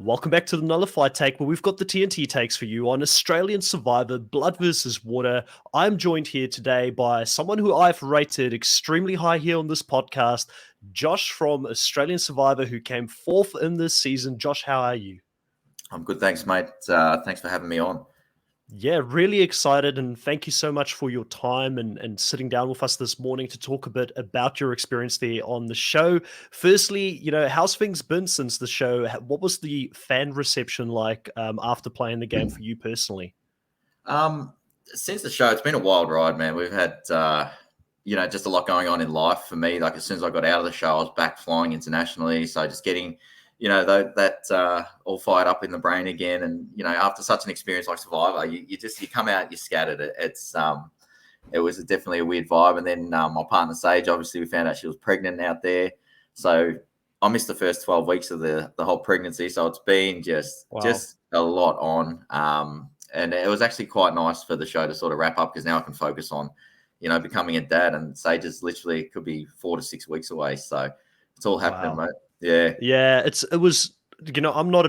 Welcome back to the Nullified Take, where we've got the TNT takes for you on Australian Survivor Blood versus Water. I'm joined here today by someone who I've rated extremely high here on this podcast, Josh from Australian Survivor, who came fourth in this season. Josh, how are you? I'm good, thanks, mate. Thanks for having me on. Yeah, really excited, and thank you so much for your time and sitting down with us this morning to talk a bit about your experience there on the show. Firstly, how's things been since the show? What was the fan reception like after playing the game for you personally? Since the show, it's been a wild ride, man. We've had, just a lot going on in life for me. Like as soon as I got out of the show, I was back flying internationally. So just getting that all fired up in the brain again. And, after such an experience like Survivor, you come out, you're scattered. It was definitely a weird vibe. And then my partner, Sage, obviously we found out she was pregnant out there. So I missed the first 12 weeks of the whole pregnancy. So it's been just a lot on. And it was actually quite nice for the show to sort of wrap up because now I can focus on, becoming a dad. And Sage is literally could be 4 to 6 weeks away. So it's all happening, mate. Yeah. It was, I'm not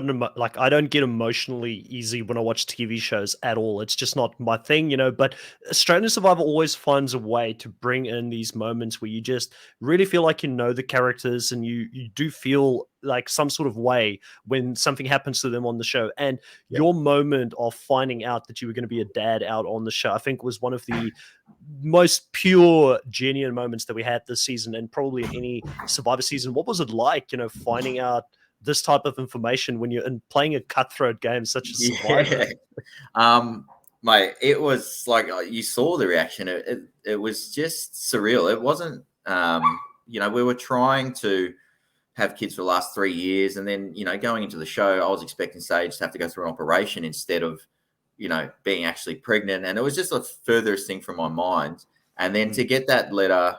I don't get emotionally easy when I watch TV shows at all. It's just not my thing, but Australian Survivor always finds a way to bring in these moments where you just really feel like the characters and you do feel like some sort of way when something happens to them on the show. And your moment of finding out that you were going to be a dad out on the show, I think was one of the most pure, genuine moments that we had this season and probably in any Survivor season. What was it like, finding out this type of information when you're playing a cutthroat game such as Survivor? Mate, it was like you saw the reaction. It was just surreal. It wasn't, we were trying to have kids for the last 3 years. And then, going into the show, I was expecting Sage to have to go through an operation instead of, being actually pregnant. And it was just the furthest thing from my mind. And then to get that letter,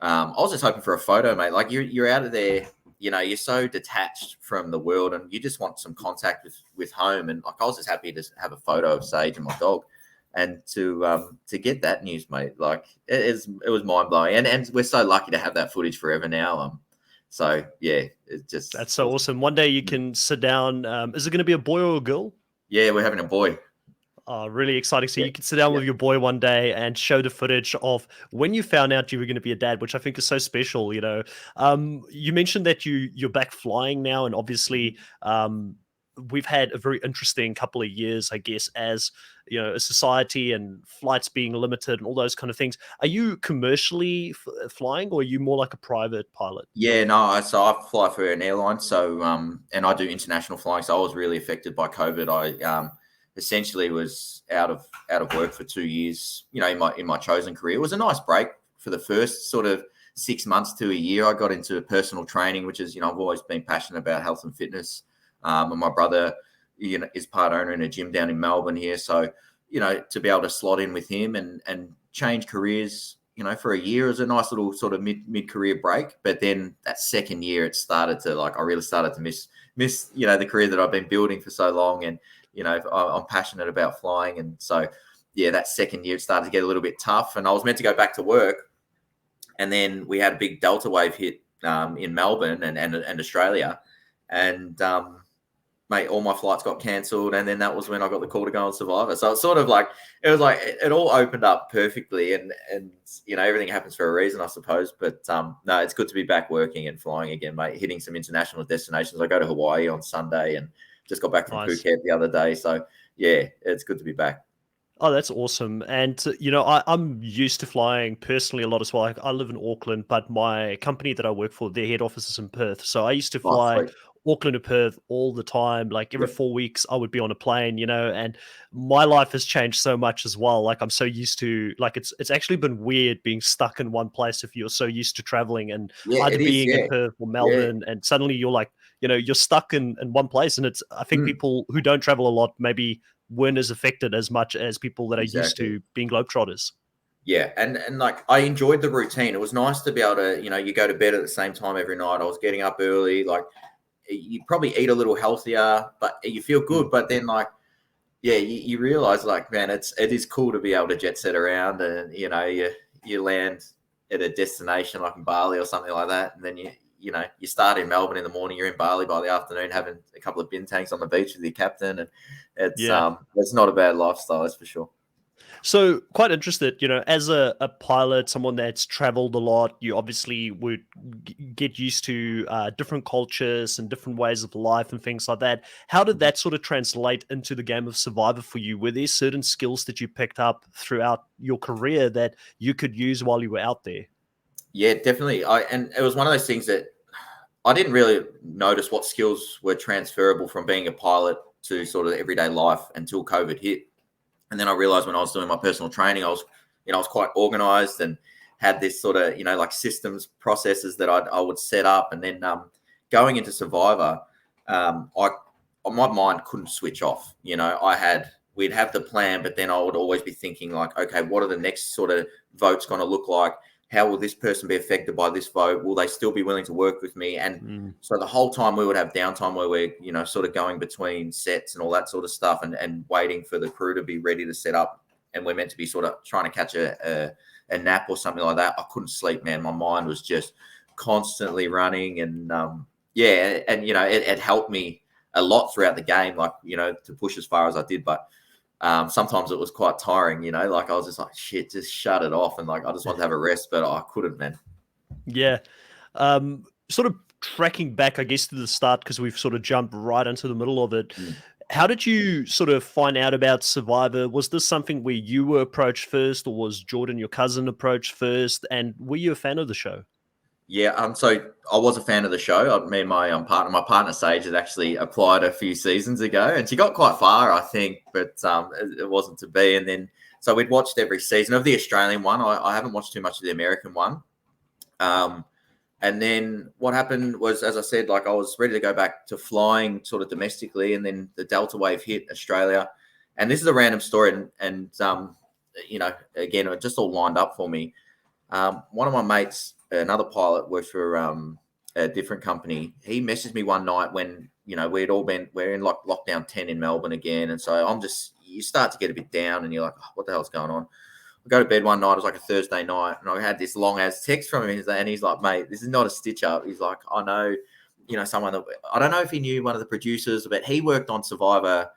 I was just hoping for a photo, mate. Like you're out of there, you're so detached from the world and you just want some contact with home. And like, I was just happy to have a photo of Sage and my dog. And to get that news, mate, like it was mind blowing. And we're so lucky to have that footage forever now. So yeah, that's so awesome. One day you can sit down. Is it going to be a boy or a girl? Yeah, we're having a boy. Oh, really exciting. So you can sit down with your boy one day and show the footage of when you found out you were going to be a dad, which I think is so special. You mentioned that you're back flying now, and obviously we've had a very interesting couple of years, I guess, as a society and flights being limited and all those kind of things. Are you commercially flying, or are you more like a private pilot? Yeah, no. So I fly for an airline. So and I do international flying. So I was really affected by COVID. I essentially was out of work for 2 years. In my chosen career, it was a nice break for the first sort of 6 months to a year. I got into personal training, which is I've always been passionate about health and fitness. And my brother, is part owner in a gym down in Melbourne here. So, to be able to slot in with him and change careers, for a year is a nice little sort of mid-career break. But then that second year, it started to I really started to miss, the career that I've been building for so long. And, I'm passionate about flying. And so, yeah, that second year, it started to get a little bit tough. And I was meant to go back to work. And then we had a big Delta wave hit in Melbourne and Australia. And, mate, all my flights got cancelled, and then that was when I got the call to go on Survivor. So it's sort of like it all opened up perfectly, and everything happens for a reason, I suppose. But no, it's good to be back working and flying again, mate. Hitting some international destinations. I go to Hawaii on Sunday, and just got back from Phuket the other day. So yeah, it's good to be back. Oh, that's awesome. And, I'm used to flying personally a lot as well. Like, I live in Auckland, but my company that I work for, their head office is in Perth. So I used to fly Auckland to Perth all the time. Like every 4 weeks I would be on a plane, and my life has changed so much as well. Like I'm so used to, like, it's actually been weird being stuck in one place if you're so used to traveling and either being in Perth or Melbourne, and suddenly you're like, you're stuck in one place. And I think people who don't travel a lot maybe weren't as affected as much as people that are used to being globetrotters. Yeah, and like I enjoyed the routine. It was nice to be able to, you go to bed at the same time every night. I was getting up early. Like you probably eat a little healthier, but you feel good. But then you realize like, man, it is cool to be able to jet set around, and you land at a destination like in Bali or something like that, and then you you start in Melbourne in the morning, you're in Bali by the afternoon, having a couple of bin tanks on the beach with your captain, and Yeah. it's not a bad lifestyle, that's for sure. So quite interested, as a pilot, someone that's traveled a lot, you obviously would get used to different cultures and different ways of life and things like that. How did that sort of translate into the game of Survivor for you? Were there certain skills that you picked up throughout your career that you could use while you were out there? Yeah, definitely. And it was one of those things that I didn't really notice what skills were transferable from being a pilot to sort of everyday life until COVID hit. And then I realized when I was doing my personal training, I was quite organized and had this sort of, like systems processes that I would set up. And then going into Survivor, I my mind couldn't switch off. We'd have the plan, but then I would always be thinking like, okay, what are the next sort of votes going to look like? How will this person be affected by this vote? Will they still be willing to work with me? And so the whole time we would have downtime where we're, sort of going between sets and all that sort of stuff and waiting for the crew to be ready to set up. And we're meant to be sort of trying to catch a nap or something like that. I couldn't sleep, man. My mind was just constantly running. And it helped me a lot throughout the game, like, to push as far as I did. But sometimes it was quite tiring, like I was just like, shit, just shut it off. And like, I just wanted to have a rest, but I couldn't, man. Yeah. Sort of tracking back, I guess, to the start, because we've sort of jumped right into the middle of it. How did you sort of find out about Survivor? Was this something where you were approached first, or was Jordan, your cousin, approached first? And were you a fan of the show? Yeah, so I was a fan of the show. Me and my partner Sage had actually applied a few seasons ago, and she got quite far, I think, but it wasn't to be. And then so we'd watched every season of the Australian one. I haven't watched too much of the American one. And then what happened was, as I said, like I was ready to go back to flying sort of domestically, and then the Delta wave hit Australia. And this is a random story, and again, it just all lined up for me. One of my mates, another pilot, works for a different company. He messaged me one night when we're in like lockdown 10 in Melbourne again, and so you start to get a bit down, and you're like, oh, what the hell's going on? I go to bed one night. It was like a Thursday night, and I had this long ass text from him, and he's like, mate, this is not a stitch up. He's like, I know, someone that I don't know if he knew one of the producers, but he worked on Survivor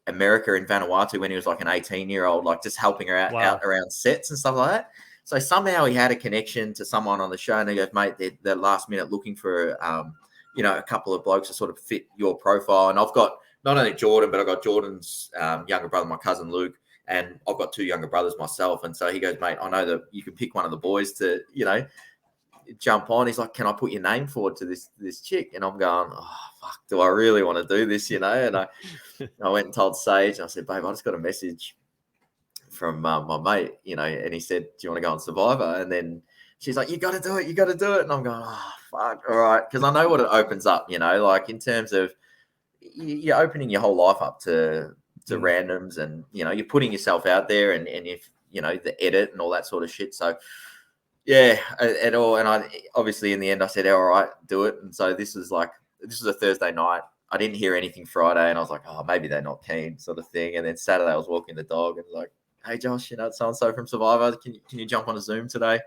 America in Vanuatu when he was like an 18-year-old, like just helping her out around sets and stuff like that. So somehow he had a connection to someone on the show, and he goes, mate, they're last minute looking for, a couple of blokes to sort of fit your profile. And I've got not only Jordan, but I've got Jordan's younger brother, my cousin Luke, and I've got two younger brothers myself. And so he goes, mate, I know that you can pick one of the boys to, jump on. He's like, can I put your name forward to this chick? And I'm going, oh, fuck, do I really want to do this, And I went and told Sage, and I said, babe, I just got a message from my mate, and he said, do you want to go on Survivor? And then she's like, you got to do it. And I'm going, oh, fuck, all right. Because I know what it opens up, like in terms of you're opening your whole life up to randoms, and, you're putting yourself out there, and if, the edit and all that sort of shit. So, yeah, at all. And I obviously in the end I said, all right, do it. And so this was a Thursday night. I didn't hear anything Friday, and I was like, oh, maybe they're not keen, sort of thing. And then Saturday I was walking the dog and like, hey Josh, so-and-so from Survivor, can you jump on a Zoom today?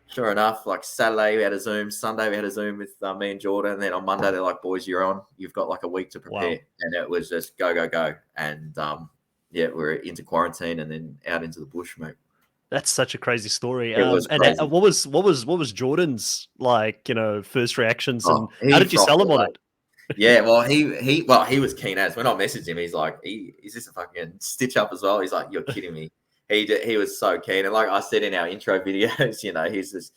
Sure enough, like Saturday we had a Zoom, Sunday we had a Zoom with me and Jordan, and then on Monday they're like, boys, you're on. You've got like a week to prepare. Wow. And it was just go. And we're into quarantine and then out into the bush, mate. That's such a crazy story. It was crazy. And what was Jordan's first reactions, and how did you sell him on it? Yeah, well, he was keen as when I messaged him, he's like, is this a fucking stitch up as well? He's like, you're kidding me. He was so keen, and like I said in our intro videos, he's just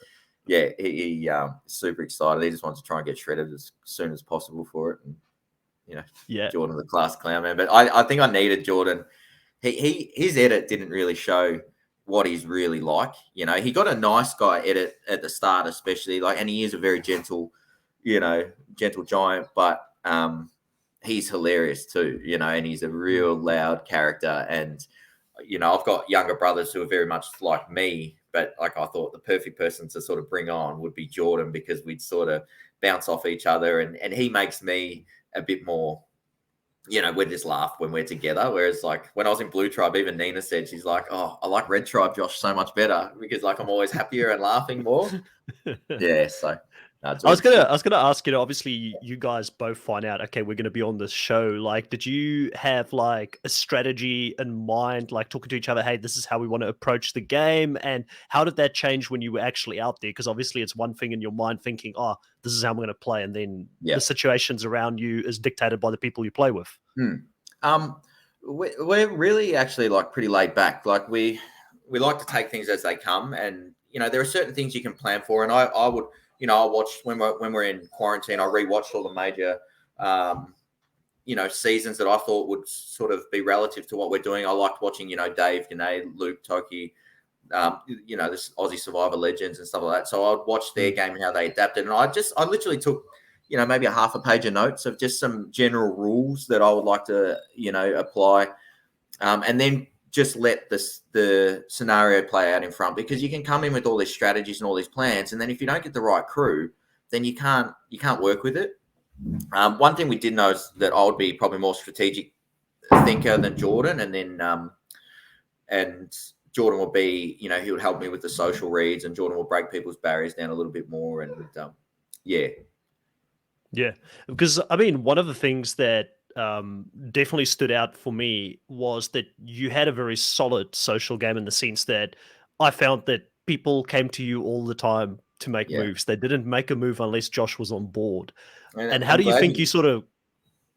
he super excited. He just wants to try and get shredded as soon as possible for it, and Jordan the class clown, man. But I think I needed Jordan. His edit didn't really show what he's really like. He got a nice guy edit at the start, especially, and he is a very gentle giant, but he's hilarious too, and he's a real loud character. And I've got younger brothers who are very much like me, but I thought the perfect person to sort of bring on would be Jordan, because we'd sort of bounce off each other, and he makes me a bit more, we just laugh when we're together. Whereas when I was in Blue Tribe, even Nina said, she's like, oh, I like Red Tribe Josh so much better, because I'm always happier and laughing more. Yeah, so No, it's I all was good. gonna ask, obviously you guys both find out, okay, we're gonna be on this show. Like, did you have like a strategy in mind, like talking to each other, hey, this is how we want to approach the game? And how did that change when you were actually out there? Because obviously it's one thing in your mind thinking, oh, this is how I'm gonna play, and then Yeah. the situations around you is dictated by the people you play with. Hmm. Um, we're really actually like pretty laid back. Like we like to take things as they come, and there are certain things you can plan for. And I would I watched when we're in quarantine. I rewatched all the major seasons that I thought would sort of be relative to what we're doing. I liked watching Dave, Luke, Toki, this Aussie Survivor legends and stuff like that. So I'd watch their game and how they adapted, and I literally took maybe a half a page of notes of just some general rules that I would like to apply, and then just let the scenario play out in front, because you can come in with all these strategies and all these plans, and then if you don't get the right crew, then you can't work with it. One thing we did know is that I would be probably more strategic thinker than Jordan, and then and Jordan would be, he would help me with the social reads, and Jordan will break people's barriers down a little bit more, and yeah. Yeah, because I mean, one of the things that definitely stood out for me was that you had a very solid social game in the sense that I found that people came to you all the time to make Yeah. moves. They didn't make a move unless Josh was on board. And And how do you think you sort of,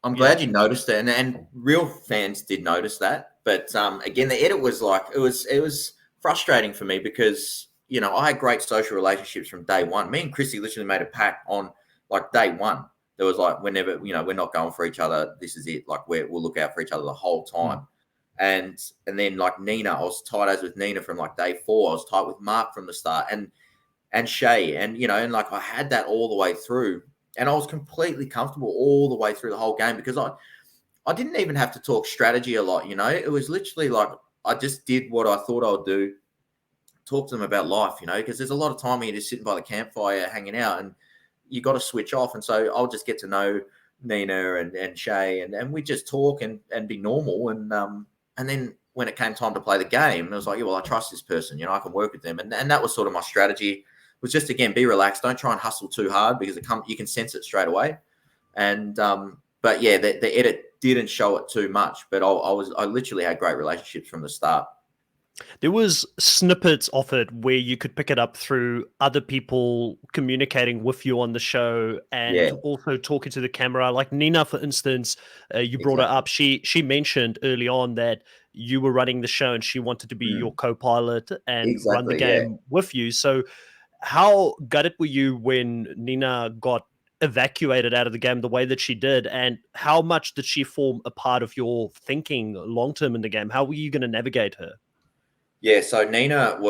I'm yeah, glad you noticed it, and real fans did notice that. But again, the edit was like it was frustrating for me, because I had great social relationships from day one. Me and Chrissy literally made a pact on like day one. There was like, whenever we're not going for each other. This is it. Like we'll look out for each other the whole time. And then like Nina, I was tight as with Nina from like day 4. I was tight with Mark from the start, and Shay, and and like I had that all the way through, and I was completely comfortable all the way through the whole game, because I didn't even have to talk strategy a lot. It was literally like I just did what I thought I would do, talk to them about life, because there's a lot of time when you're just sitting by the campfire hanging out, and you got to switch off. And so I'll just get to know Nina and Shay, and we just talk and be normal, and then when it came time to play the game, it was like, yeah, well, I trust this person, I can work with them, and that was sort of my strategy. Was just, again, be relaxed, don't try and hustle too hard, because you can sense it straight away. And but yeah, the edit didn't show it too much, but I literally had great relationships from the start. there was snippets of it where you could pick it up through other people communicating with you on the show and Yeah, also talking to the camera. Like Nina, for instance, you brought her exactly. up. She mentioned early on that you were running the show and she wanted to be your co-pilot and run the Exactly, yeah. game with you. So how gutted were you when Nina got evacuated out of the game the way that she did, and how much did she form a part of your thinking long term in the game? How were you going to navigate her? Yeah, so Nina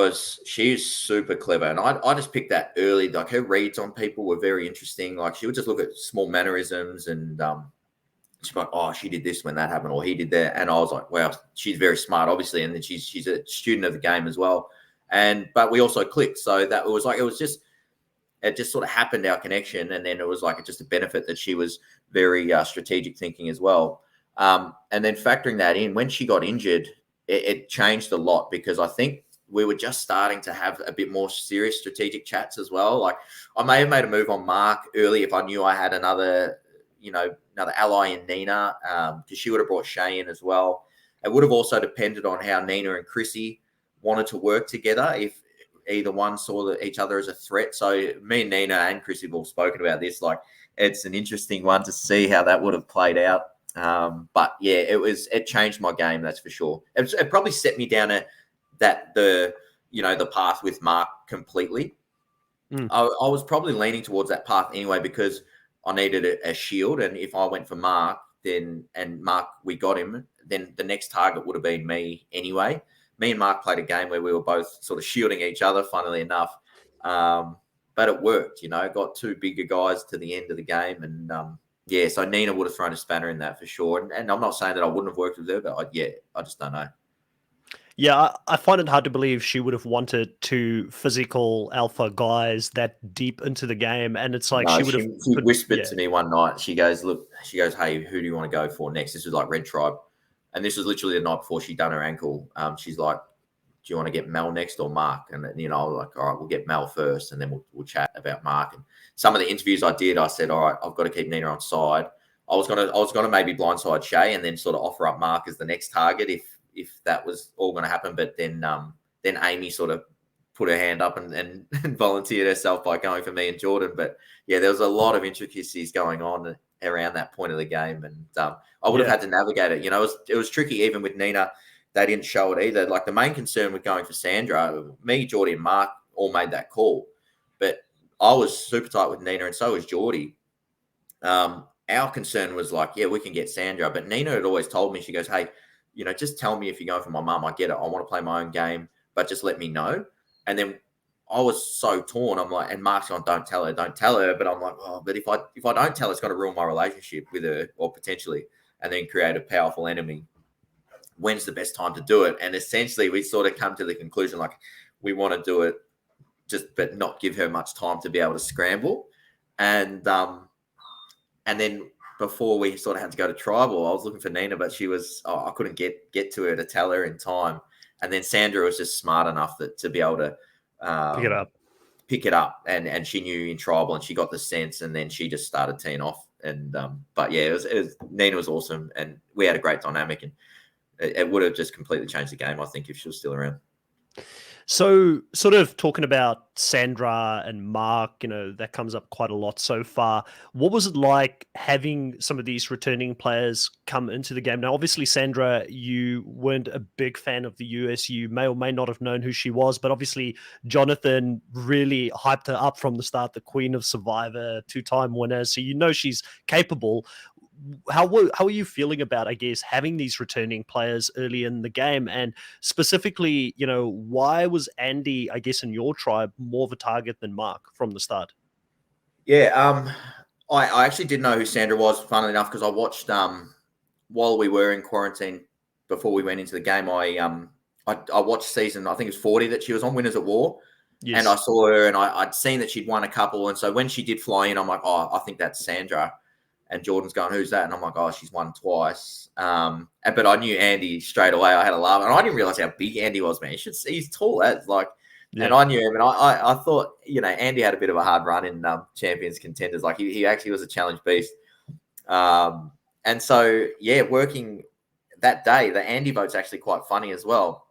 she's super clever, and I just picked that early. Like her reads on people were very interesting. Like she would just look at small mannerisms, and she's like, oh, she did this when that happened, or he did that, and I was like, wow, she's very smart, obviously, and then she's a student of the game as well, but we also clicked, so that was like it just sort of happened, our connection, and then it was like just a benefit that she was very strategic thinking as well, and then factoring that in, when she got injured, it changed a lot, because I think we were just starting to have a bit more serious strategic chats as well. Like I may have made a move on Mark early if I knew I had another ally in Nina, because she would have brought Shay in as well. It would have also depended on how Nina and Chrissy wanted to work together, if either one saw each other as a threat. So me and Nina and Chrissy have all spoken about this. Like it's an interesting one to see how that would have played out. But yeah, it changed my game, that's for sure. It probably set me down the path with Mark completely. I was probably leaning towards that path anyway, because I needed a shield, and if I went for Mark, and Mark, we got him, then the next target would have been me anyway. Me and Mark played a game where we were both sort of shielding each other, funnily enough. But it worked, got 2 bigger guys to the end of the game, and yeah, so Nina would have thrown a spanner in that for sure. And I'm not saying that I wouldn't have worked with her, but I just don't know. Yeah, I find it hard to believe she would have wanted 2 physical alpha guys that deep into the game, and it's like No, she would have she put, whispered yeah. to me one night. She goes, hey, who do you want to go for next? This was like Red Tribe. And this was literally the night before she'd done her ankle. She's like, you want to get Mel next or Mark? And then, I was like, all right, we'll get Mel first, and then we'll chat about Mark. And some of the interviews I did, I said, all right, I've got to keep Nina on side. I was gonna maybe blindside Shay and then sort of offer up Mark as the next target if that was all going to happen. But then Amy sort of put her hand up and volunteered herself by going for me and Jordan. But yeah, there was a lot of intricacies going on around that point of the game, and I would have had to navigate it. It was tricky even with Nina. They didn't show it either. Like the main concern with going for Sandra, me, Jordy, and Mark all made that call, but I was super tight with Nina, and so was Jordy. Our concern was like, yeah, we can get Sandra, but Nina had always told me, she goes, hey, just tell me if you're going for my mum. I get it. I want to play my own game, but just let me know. And then I was so torn. I'm like, and Mark's going, don't tell her. But I'm like, oh, but if I don't tell her, it's going to ruin my relationship with her, or potentially, and then create a powerful enemy. When's the best time to do it? And essentially, we sort of come to the conclusion, like, we want to do it, but not give her much time to be able to scramble. And then before we sort of had to go to tribal, I was looking for Nina, but she was, I couldn't get to her to tell her in time. And then Sandra was just smart enough to be able to pick it up. And she knew in tribal, and she got the sense, and then she just started teeing off. And but yeah, it was Nina was awesome, and we had a great dynamic, and it would have just completely changed the game, I think, if she was still around. So, sort of talking about Sandra and Mark, that comes up quite a lot so far. What was it like having some of these returning players come into the game? Now, obviously, Sandra, you weren't a big fan of the US. You may or may not have known who she was, but obviously, Jonathan really hyped her up from the start, the Queen of Survivor, 2-time winner. So she's capable. How are you feeling about, I guess, having these returning players early in the game? And specifically, why was Andy, I guess, in your tribe more of a target than Mark from the start? Yeah, I actually didn't know who Sandra was, funnily enough, because I watched while we were in quarantine before we went into the game. I watched season, I think it was 40 that she was on, Winners at War. Yes. And I saw her, and I'd seen that she'd won a couple. And so when she did fly in, I'm like, oh, I think that's Sandra. And Jordan's going, who's that? And I'm like, oh, she's won twice. But I knew Andy straight away. I had a laugh. And I didn't realize how big Andy was, man. He's tall as and I knew him. And I thought, Andy had a bit of a hard run in Champions Contenders. Like he actually was a challenge beast. And so, yeah, working that day, the Andy vote's actually quite funny as well.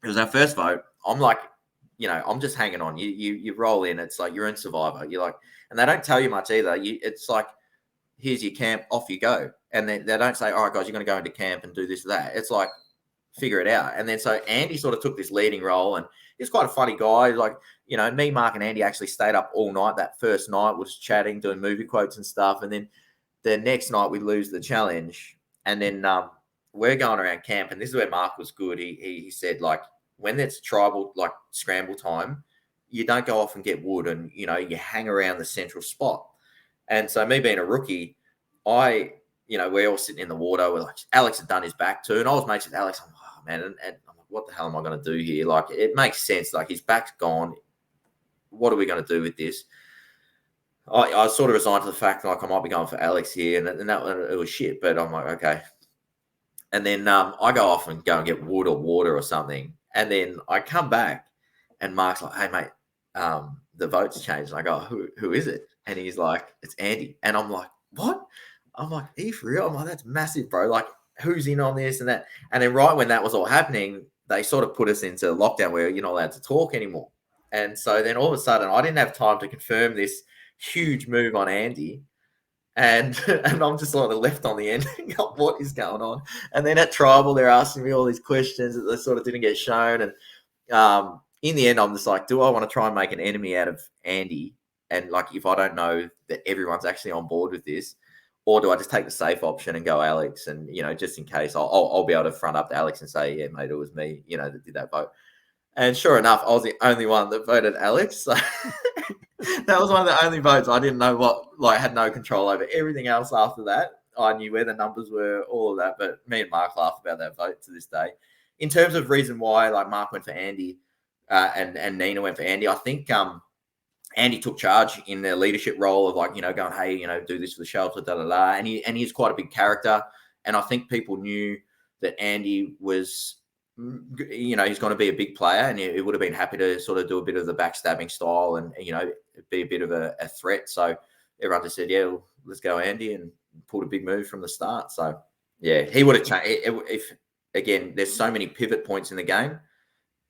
It was our first vote. I'm like, I'm just hanging on. You roll in. It's like you're in Survivor. You're like, and they don't tell you much either. It's like, here's your camp, off you go. And then they don't say, all right, guys, you're going to go into camp and do this or that. It's like, figure it out. And then so Andy sort of took this leading role, and he's quite a funny guy. Like, me, Mark, and Andy actually stayed up all night. That first night was chatting, doing movie quotes and stuff. And then the next night we lose the challenge. And then we're going around camp, and this is where Mark was good. He said, like, when it's tribal, like scramble time, you don't go off and get wood, and, you hang around the central spot. And so me being a rookie, we're all sitting in the water. We're like, Alex had done his back too. And I was mates with Alex. I'm like, oh, man. And I'm like, what the hell am I going to do here? Like, it makes sense. Like, his back's gone. What are we going to do with this? I sort of resigned to the fact, like, I might be going for Alex here. And that it was shit. But I'm like, okay. And then I go off and go and get wood or water or something. And then I come back, and Mark's like, hey, mate, the vote's changed. And I go, who is it? And he's like, it's Andy. And I'm like, what? I'm like, are you for real? I'm like, that's massive, bro. Like, who's in on this and that? And then right when that was all happening, they sort of put us into lockdown where you're not allowed to talk anymore. And so then all of a sudden, I didn't have time to confirm this huge move on Andy. And I'm just sort of left on the end. What is going on? And then at tribal, they're asking me all these questions that they sort of didn't get shown. And in the end, I'm just like, do I want to try and make an enemy out of Andy? And like, if I don't know that everyone's actually on board with this, or do I just take the safe option and go Alex? And, just in case, I'll be able to front up to Alex and say, yeah, mate, it was me, that did that vote. And sure enough, I was the only one that voted Alex. So that was one of the only votes I didn't know had no control over. Everything else after that, I knew where the numbers were, all of that. But me and Mark laugh about that vote to this day. In terms of reason why, like, Mark went for Andy and Nina went for Andy, I think Andy took charge in the leadership role of, like, going, hey, do this for the shelter, and he's quite a big character. And I think people knew that Andy was he's going to be a big player, and he would have been happy to sort of do a bit of the backstabbing style and, be a bit of a threat. So everyone just said, yeah, well, let's go Andy, and pulled a big move from the start. So, yeah, he would have changed. If again, there's so many pivot points in the game.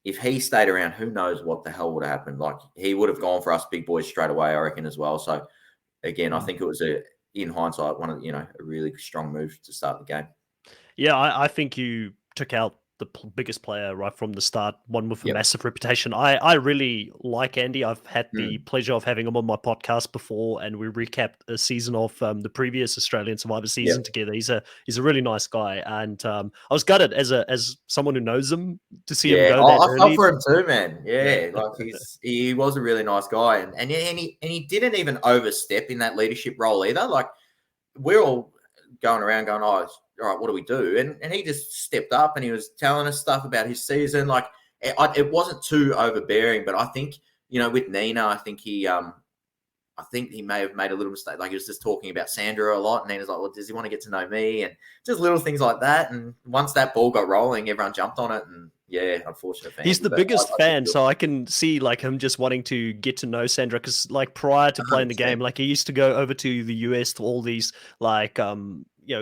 If he stayed around, who knows what the hell would have happened. Like, he would have gone for us big boys straight away, I reckon, as well. So, again, I think it was, in hindsight, one of, a really strong move to start the game. Yeah, I think you took out the biggest player right from the start, one with a Yep. massive reputation. I really like Andy. I've had the pleasure of having him on my podcast before, and we recapped a season of the previous Australian Survivor season together. He's a really nice guy, and I was gutted as someone who knows him to see him go that I early. felt for him too, man. Yeah, like he was a really nice guy, and he didn't even overstep in that leadership role either. Like, we're all going around going, oh, all right, what do we do? And he just stepped up, and he was telling us stuff about his season. Like, it wasn't too overbearing, but I think, with Nina, I think he may have made a little mistake. Like, he was just talking about Sandra a lot, and Nina's like, well, does he want to get to know me? And just little things like that. And once that ball got rolling, everyone jumped on it, and yeah, unfortunate for He's Andy, the biggest fan, so I can see like him just wanting to get to know Sandra, because like prior to playing the game, like he used to go over to the US to all these like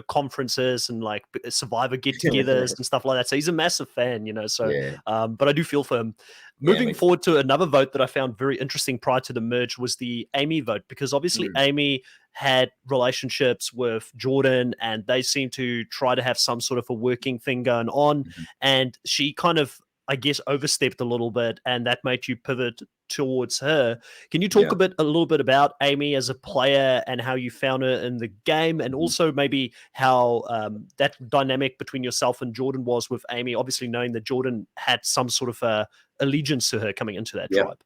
conferences and like Survivor get-togethers and stuff like that. So he's a massive fan, So, but I do feel for him. Moving forward to another vote that I found very interesting prior to the merge was the Amy vote, because obviously Amy had relationships with Jordan, and they seem to try to have some sort of a working thing going on. And she kind of, I guess, overstepped a little bit, and that made you pivot towards her. Can you talk a little bit about Amy as a player and how you found her in the game, and also maybe how that dynamic between yourself and Jordan was with Amy, obviously knowing that Jordan had some sort of allegiance to her coming into that tribe?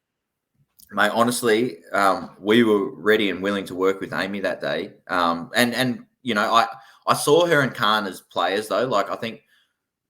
Mate, honestly, we were ready and willing to work with Amy that day. I saw her and Khan as players, though. Like, I think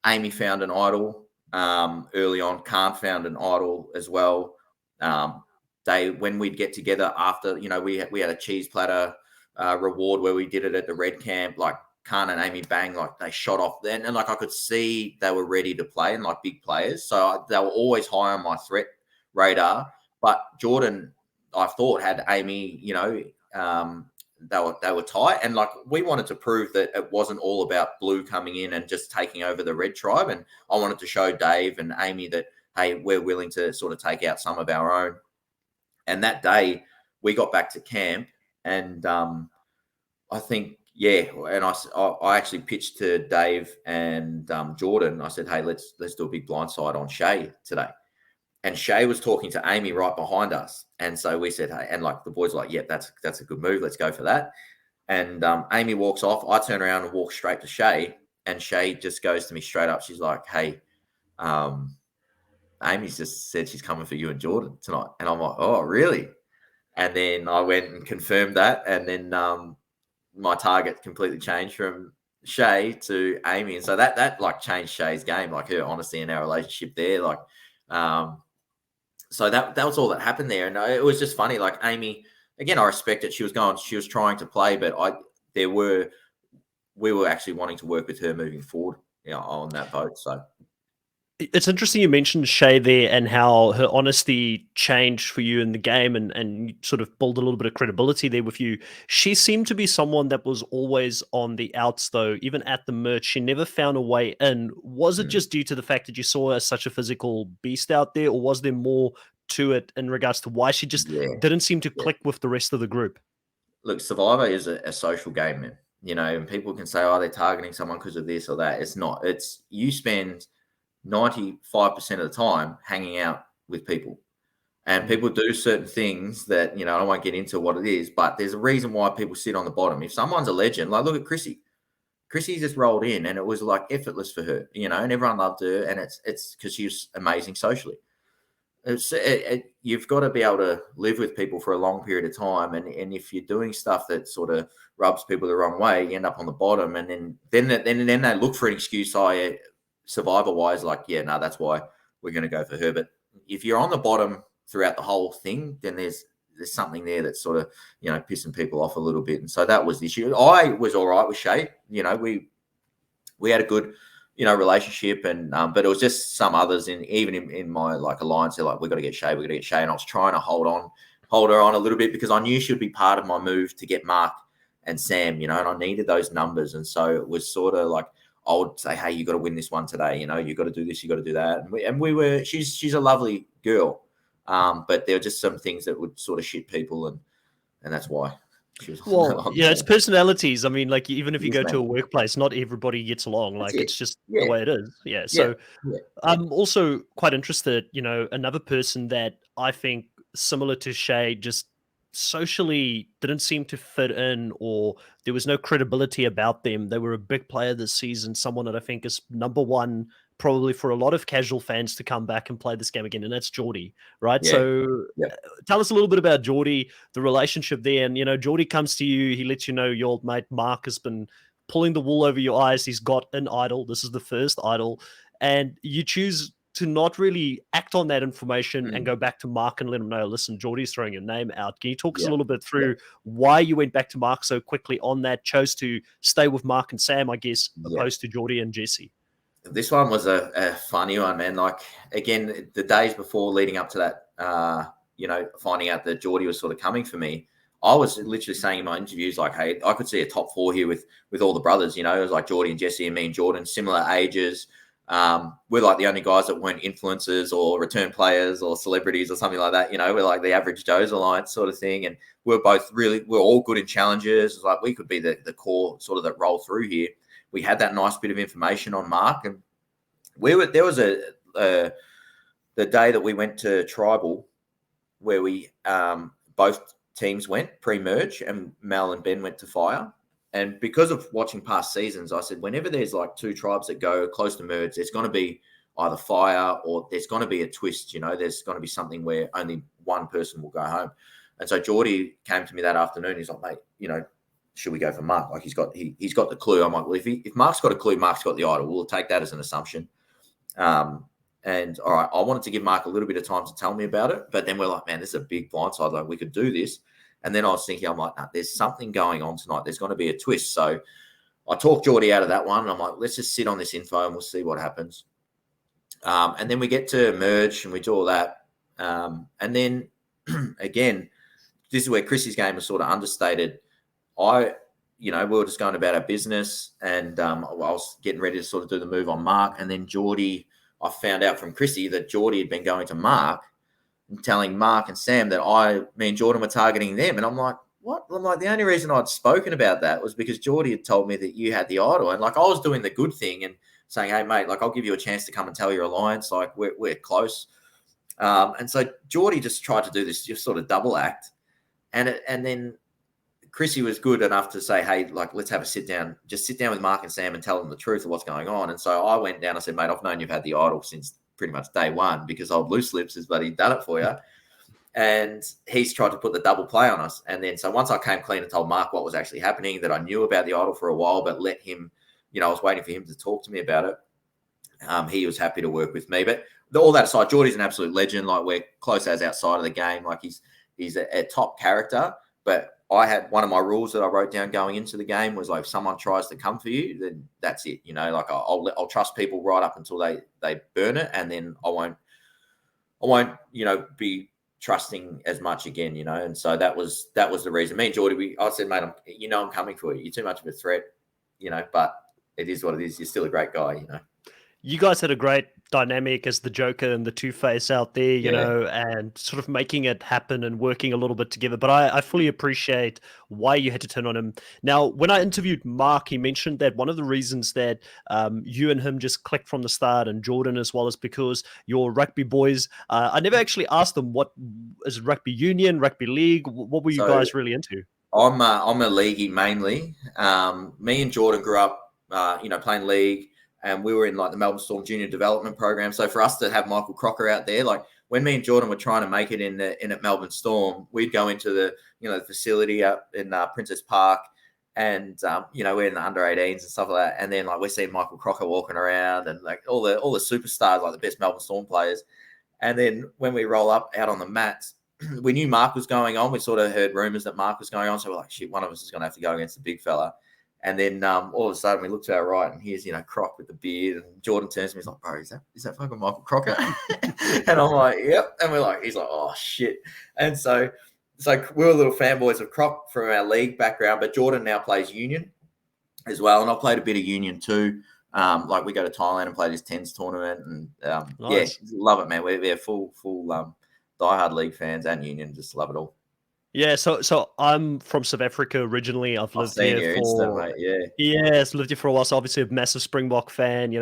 Amy found an idol early on. Khan found an idol as well. When we'd get together after, we had a cheese platter reward where we did it at the Red Camp. Like, Khan and Amy, bang, like they shot off then, and like I could see they were ready to play and like big players. So they were always high on my threat radar. But Jordan, I thought, had Amy, they were tight, and like we wanted to prove that it wasn't all about Blue coming in and just taking over the Red tribe. And I wanted to show Dave and Amy that, hey, we're willing to sort of take out some of our own. And that day we got back to camp, and I think, and I actually pitched to Dave and Jordan. I said, hey, let's do a big blindside on Shay today. And Shay was talking to Amy right behind us. And so we said, hey, and like the boys were like, yep, that's a good move. Let's go for that. And Amy walks off. I turn around and walk straight to Shay. And Shay just goes to me straight up. She's like, hey, Amy's just said she's coming for you and Jordan tonight. And I'm like, oh, really? And then I went and confirmed that. And then my target completely changed from Shay to Amy. And so that like changed Shay's game, like her honesty in our relationship there. Like, so that was all that happened there. And it was just funny. Like, Amy, again, I respect it. She was trying to play, but we were actually wanting to work with her moving forward, on that vote. So it's interesting you mentioned Shay there and how her honesty changed for you in the game and sort of build a little bit of credibility there with you. She seemed to be someone that was always on the outs, though. Even at the merch, she never found a way in. Was it just due to the fact that you saw her as such a physical beast out there, or was there more to it in regards to why she just didn't seem to click with the rest of the group? Look, Survivor is a social game, man. And people can say, oh, they're targeting someone because of this or that. It's not. It's you spend 95% of the time hanging out with people, and people do certain things that, I won't get into what it is, but there's a reason why people sit on the bottom. If someone's a legend, like look at Chrissy just rolled in and it was like effortless for her, and everyone loved her, and it's because she was amazing socially. You've got to be able to live with people for a long period of time, and if you're doing stuff that sort of rubs people the wrong way, you end up on the bottom, and then they look for an excuse. Survivor wise, like, that's why we're going to go for her. But if you're on the bottom throughout the whole thing, then there's something there that's sort of, pissing people off a little bit. And so that was the issue. I was all right with Shay. We had a good relationship. And but it was just some others in my like alliance. They're like, we got to get Shay, and I was trying to hold her on a little bit because I knew she'd be part of my move to get Mark and Sam, and I needed those numbers. And so it was sort of like, I would say, hey, you got to win this one today. You got to do this, you got to do that. And we were, she's a lovely girl. But there were just some things that would sort of shit people, and that's why she was Well, on yeah, it's personalities. I mean, like even if you Yes, go to mate. a workplace, not everybody gets along. That's Like it. it's just the Yeah, way it is. Yeah. yeah, So yeah. I'm also quite interested, another person that I think similar to Shay just socially didn't seem to fit in or there was no credibility about them. They were a big player this season, someone that I think is number one probably for a lot of casual fans to come back and play this game again, and that's Jordy, right? Yeah. So Yep. tell us a little bit about Jordy, the relationship there. And, Jordy comes to you, he lets you know your old mate Mark has been pulling the wool over your eyes. He's got an idol. This is the first idol and you choose to not really act on that information and Mm. go back to Mark and let him know, listen, Jordy's throwing your name out. Can you talk us a Yeah. little bit Yeah. through why you went back to Mark so quickly on that, chose to stay with Mark and Sam, I guess, Yeah. opposed to Jordy and Jesse? This one was a funny one, man. Like, again, the days before leading up to that, finding out that Jordy was sort of coming for me, I was literally saying in my interviews, like, hey, I could see a top four here with all the brothers. It was like Jordy and Jesse and me and Jordan, similar ages. We're like the only guys that weren't influencers or return players or celebrities or something like that. We're like the average Joe's alliance sort of thing. And we're all good in challenges. It's like we could be the core sort of that roll through here. We had that nice bit of information on Mark, and there was the day that we went to Tribal where we both teams went pre-merge, and Mal and Ben went to Fire. And because of watching past seasons, I said, whenever there's like two tribes that go close to merge, there's going to be either Fire or there's going to be a twist. There's going to be something where only one person will go home. And so Jordy came to me that afternoon. He's like, mate, should we go for Mark? Like he's got the clue. I'm like, well, if Mark's got a clue, Mark's got the idol. We'll take that as an assumption. And all right, I wanted to give Mark a little bit of time to tell me about it, but then we're like, man, this is a big blindside. Like we could do this. And then I was thinking, I'm like, nah, there's something going on tonight. There's going to be a twist. So I talked Jordy out of that one. And I'm like, let's just sit on this info and we'll see what happens. And then we get to merge and we do all that. And then again, this is where Chrissy's game was sort of understated. We were just going about our business, and I was getting ready to sort of do the move on Mark. And then Jordy, I found out from Chrissy that Jordy had been going to Mark and telling Mark and Sam that me and Jordan were targeting them. And I'm like, what? I'm like, the only reason I'd spoken about that was because Jordy had told me that you had the idol. And like, I was doing the good thing and saying, hey, mate, like, I'll give you a chance to come and tell your alliance. Like, we're close. And so Jordy just tried to do this just sort of double act. And then Chrissy was good enough to say, hey, like, let's have a sit down. Just sit down with Mark and Sam and tell them the truth of what's going on. And so I went down. I said, mate, I've known you've had the idol since pretty much day one because old Loose Lips has bloody done it for you. And he's tried to put the double play on us. And then so once I came clean and told Mark what was actually happening, that I knew about the idol for a while, but let him, I was waiting for him to talk to me about it. He was happy to work with me. But all that aside, Jordy's an absolute legend. Like, we're close as outside of the game. Like, he's a top character. But I had one of my rules that I wrote down going into the game was like, if someone tries to come for you, then that's it. Like I'll trust people right up until they burn it, and then I won't be trusting as much again. And so that was the reason. Me and Jordy, I said, mate, I'm coming for you. You're too much of a threat, but it is what it is. You're still a great guy. You guys had a great dynamic as the Joker and the Two-Face out there, and sort of making it happen and working a little bit together. But I fully appreciate why you had to turn on him. Now, when I interviewed Mark, he mentioned that one of the reasons that you and him just clicked from the start, and Jordan as well, is because you're rugby boys. I never actually asked them, what is rugby union, rugby league? What were you guys really into? I'm a leaguey mainly. Me and Jordan grew up, playing league. And we were in like the Melbourne Storm Junior Development Program. So for us to have Michael Crocker out there, like when me and Jordan were trying to make it in at Melbourne Storm, we'd go into the the facility up in Princess Park, and we're in the under 18s and stuff like that. And then like we're seeing Michael Crocker walking around, and like all the superstars, like the best Melbourne Storm players. And then when we roll up out on the mats, we knew Mark was going on. We sort of heard rumors that Mark was going on, so we're like, shit, one of us is going to have to go against the big fella. And then all of a sudden we look to our right and here's, Croc with the beard, and Jordan turns to me, he's like, bro, is that fucking Michael Crocker? And I'm like, yep. And he's like, oh shit. And so we're little fanboys of Croc from our league background, but Jordan now plays Union as well. And I played a bit of Union too. Like we go to Thailand and play this tens tournament, and Nice. love it, man. We're full diehard league fans and Union, just love it all. Yeah, so I'm from South Africa originally. I've lived seen here your Insta, for mate. yes, lived here for a while. So obviously a massive Springbok fan.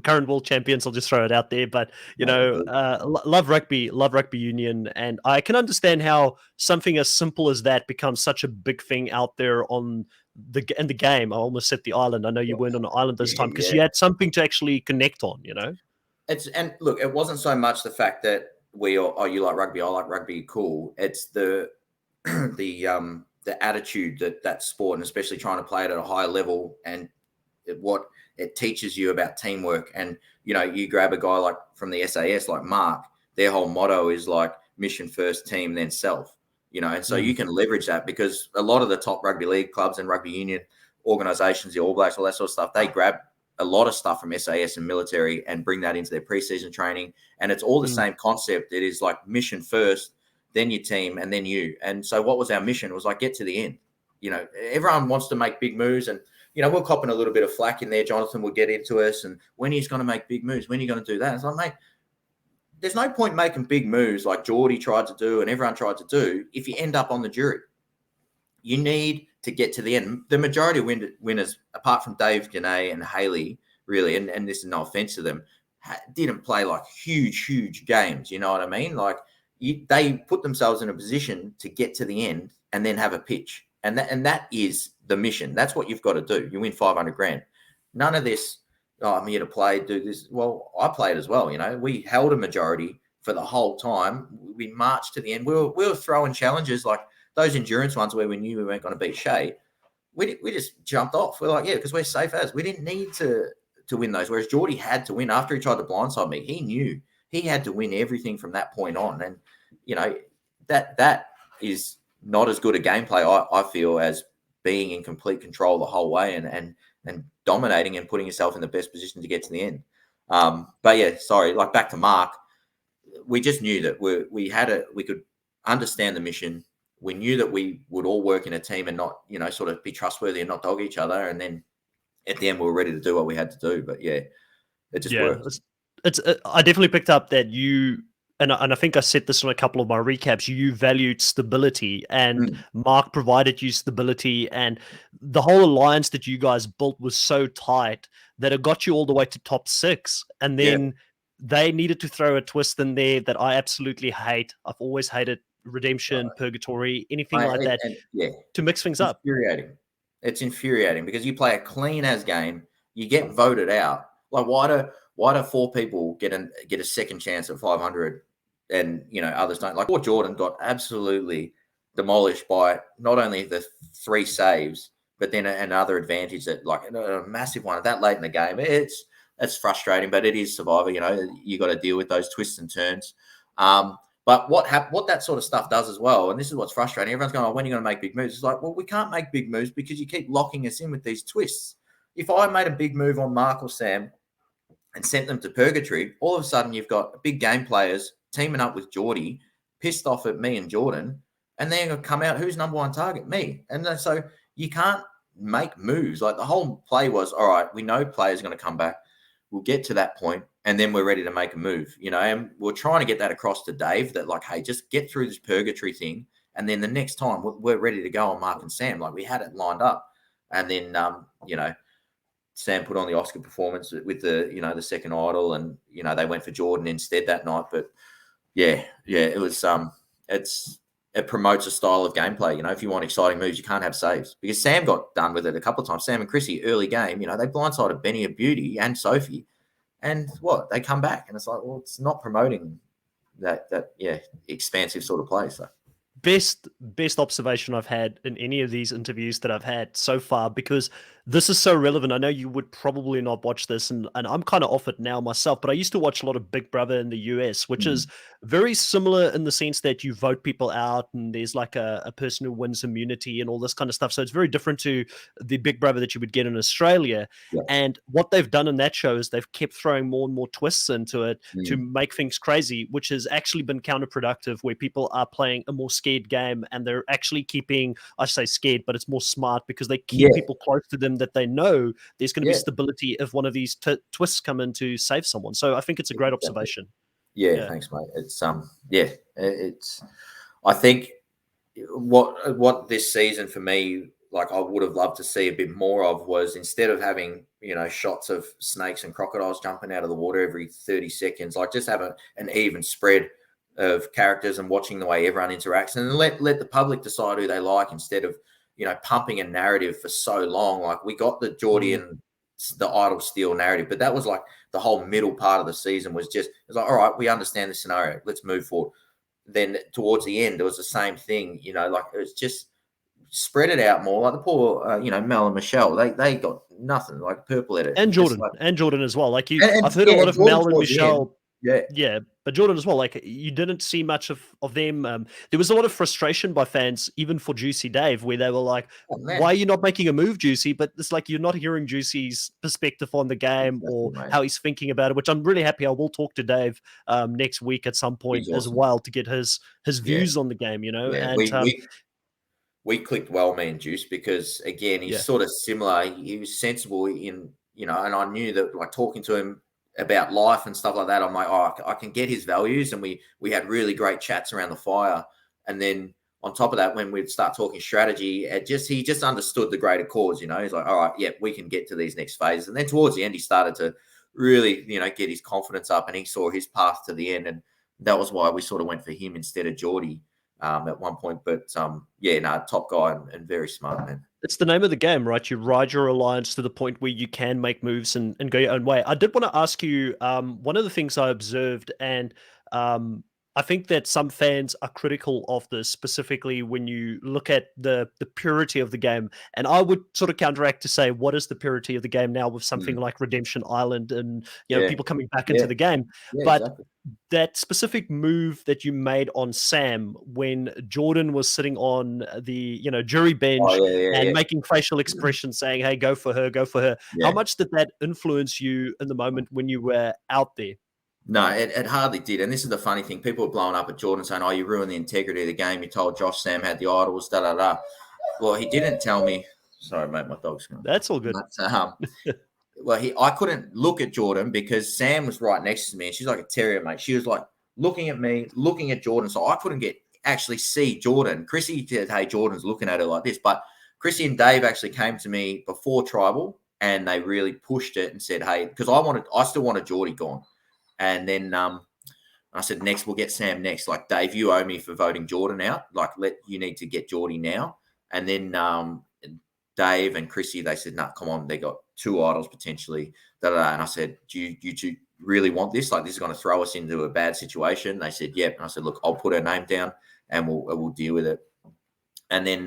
Current world champions. I'll just throw it out there. But love rugby union, and I can understand how something as simple as that becomes such a big thing out there in the game. I almost said the island. I know you weren't on the island this time because you had something to actually connect on. And look, it wasn't so much the fact that you like rugby, I like rugby, cool. It's the attitude that sport, and especially trying to play it at a high level, and what it teaches you about teamwork. And you grab a guy like from the SAS like Mark, their whole motto is like mission first, team then self. And so you can leverage that, because a lot of the top rugby league clubs and rugby union organizations, the All Blacks, all that sort of stuff, they grab a lot of stuff from SAS and military and bring that into their preseason training. And it's all the same concept. It is like mission first, then your team, and then you. And so what was our mission? It was like, get to the end. Everyone wants to make big moves, and we're copping a little bit of flack in there. Jonathan will get into us, and when he's going to make big moves, when are you going to do that? It's like, mate, there's no point making big moves like Jordy tried to do and everyone tried to do if you end up on the jury. You need to get to the end. The majority of winners, apart from Dave Ganay and Haley, really, and this is no offense to them, didn't play like huge games. You know what I mean? Like they put themselves in a position to get to the end and then have a pitch. And that is the mission. That's what you've got to do. You win 500 grand. None of this, I'm here to play, do this. Well, I played as well. We held a majority for the whole time. We marched to the end. We were throwing challenges like those endurance ones where we knew we weren't going to beat Shea. We just jumped off. We're like, yeah, because we're safe as. We didn't need to win those. Whereas Jordy had to win. After he tried to blindside me, he knew he had to win everything from that point on. And, that is not as good a gameplay, I feel, as being in complete control the whole way and dominating and putting yourself in the best position to get to the end. But yeah, sorry, like back to Mark, we just knew that we could understand the mission. We knew that we would all work in a team and not, sort of be trustworthy and not dog each other. And then at the end, we were ready to do what we had to do. But yeah, it just worked. I definitely picked up that you, and I think I said this on a couple of my recaps, you valued stability, and Mark provided you stability, and the whole alliance that you guys built was so tight that it got you all the way to top 6. And then they needed to throw a twist in there that I absolutely hate. I've always hated redemption, purgatory, anything like that, to mix things up. It's infuriating because you play a clean as game, you get voted out. Like why do 4 people get a second chance at 500 and others don't? Like, poor Jordan got absolutely demolished by not only the 3 saves, but then another advantage that, like, a massive one that late in the game. It's frustrating, but it is Survivor. You got to deal with those twists and turns. But what that sort of stuff does as well, and this is what's frustrating, everyone's going, oh, when are you going to make big moves? It's like, well, we can't make big moves because you keep locking us in with these twists. If I made a big move on Mark or Sam and sent them to purgatory, all of a sudden you've got big game players teaming up with Jordy, pissed off at me and Jordan, and they're going to come out, who's number 1 target? Me. And so you can't make moves. Like, the whole play was, all right, we know players are going to come back. We'll get to that point, and then we're ready to make a move, and we're trying to get that across to Dave that, like, hey, just get through this purgatory thing, and then the next time we're ready to go on Mark and Sam. Like, we had it lined up. And then, Sam put on the Oscar performance with the second idol, and, they went for Jordan instead that night. But yeah, it was, it promotes a style of gameplay. If you want exciting moves, you can't have saves, because Sam got done with it a couple of times. Sam and Chrissy, early game, they blindsided Benny a beauty and Sophie, and they come back, and it's like, well, it's not promoting that expansive sort of play. So best observation I've had in any of these interviews that I've had so far, because This is so relevant. I know you would probably not watch this, and I'm kind of off it now myself, but I used to watch a lot of Big Brother in the US, which is Mm. very similar in the sense that you vote people out and there's like a person who wins immunity and all this kind of stuff. So it's very different to the Big Brother that you would get in Australia. Yeah. And what they've done in that show is they've kept throwing more and more twists into it to Mm. make things crazy, which has actually been counterproductive, where people are playing a more scared game and they're actually keeping, I say scared, but it's more smart because they keep Yeah. people close to them that they know there's going to be Yeah. stability if one of these twists come in to save someone. So I think it's a great Exactly. observation. Yeah. Yeah. Thanks, mate. It's yeah. It's. I think what this season for me, like I would have loved to see a bit more of, was instead of having shots of snakes and crocodiles jumping out of the water every 30 seconds, like just have an even spread of characters and watching the way everyone interacts, and let the public decide who they like, instead of pumping a narrative for so long. Like we got the Jordy Mm. and the idol steal narrative, but that was like the whole middle part of the season was just, it's like, all right, we understand the scenario, let's move forward. Then towards the end, it was the same thing. Like it was just spread it out more. Like the poor, Mel and Michelle, they got nothing. Like purple edit, And just like, Jordan as well. Like and I've heard a yeah, lot and of Jordan Mel and towards the end, Michelle. yeah, Yeah, but Jordan as well. Like you didn't see much of them. There was a lot of frustration by fans, even for Juicy Dave, where they were like, oh, "Why man, are you not making a move, Juicy?" But it's like you're not hearing Juicy's perspective on the game exactly, or mate. how he's thinking about it. Which I'm really happy. I will talk to Dave next week at some point He's as awesome. well to get his Yeah, views on the game. yeah. And We clicked well, me and Juice, because again, he's yeah, sort of similar. He was sensible in, and I knew that, like, talking to him about life and stuff like that, I'm like, oh, I can get his values, and we had really great chats around the fire. And then on top of that, when we'd start talking strategy, he just understood the greater cause. He's like, all right, yeah, we can get to these next phases. And then towards the end, he started to really, get his confidence up, and he saw his path to the end, and that was why we sort of went for him instead of Jordy at one point. But yeah, no, top guy and very smart, man. it's the name of the game, right? You ride your alliance to the point where you can make moves and go your own way. I did want to ask you one of the things I observed, and I think that some fans are critical of this, specifically when you look at the purity of the game. And I would sort of counteract to say, what is the purity of the game now with something Mm. like Redemption Island and Yeah, people coming back into yeah, the game? yeah, But exactly. that specific move that you made on Sam when Jordan was sitting on the jury Oh bench yeah, yeah, and yeah. making facial expressions saying, "Hey, go for her, go for her." How Yeah. much did that influence you in the moment when you were out there? No, it hardly did. And this is the funny thing: people were blowing up at Jordan, saying, "Oh, you ruined the integrity of the game. You told Josh Sam had the idols, da da da." Well, he didn't tell me. Sorry, mate, my dog's going. That's all good. But well, I couldn't look at Jordan because Sam was right next to me, and she's like a terrier, mate. She was like looking at me, looking at Jordan, so I couldn't actually see Jordan. Chrissy said, "Hey, Jordan's looking at her like this," but Chrissy and Dave actually came to me before tribal, and they really pushed it and said, "Hey," because I still wanted Jordy gone, and then I said, "Next, we'll get Sam next. Like, Dave, you owe me for voting Jordan out. Like, you need to get Jordy now." And then Dave and Chrissy, they said, "No, come on, they got two idols potentially." Da, da, da. And I said, "Do you two really want this? Like, this is going to throw us into a bad situation." They said, "Yep." And I said, "Look, I'll put her name down, and we'll deal with it." And then,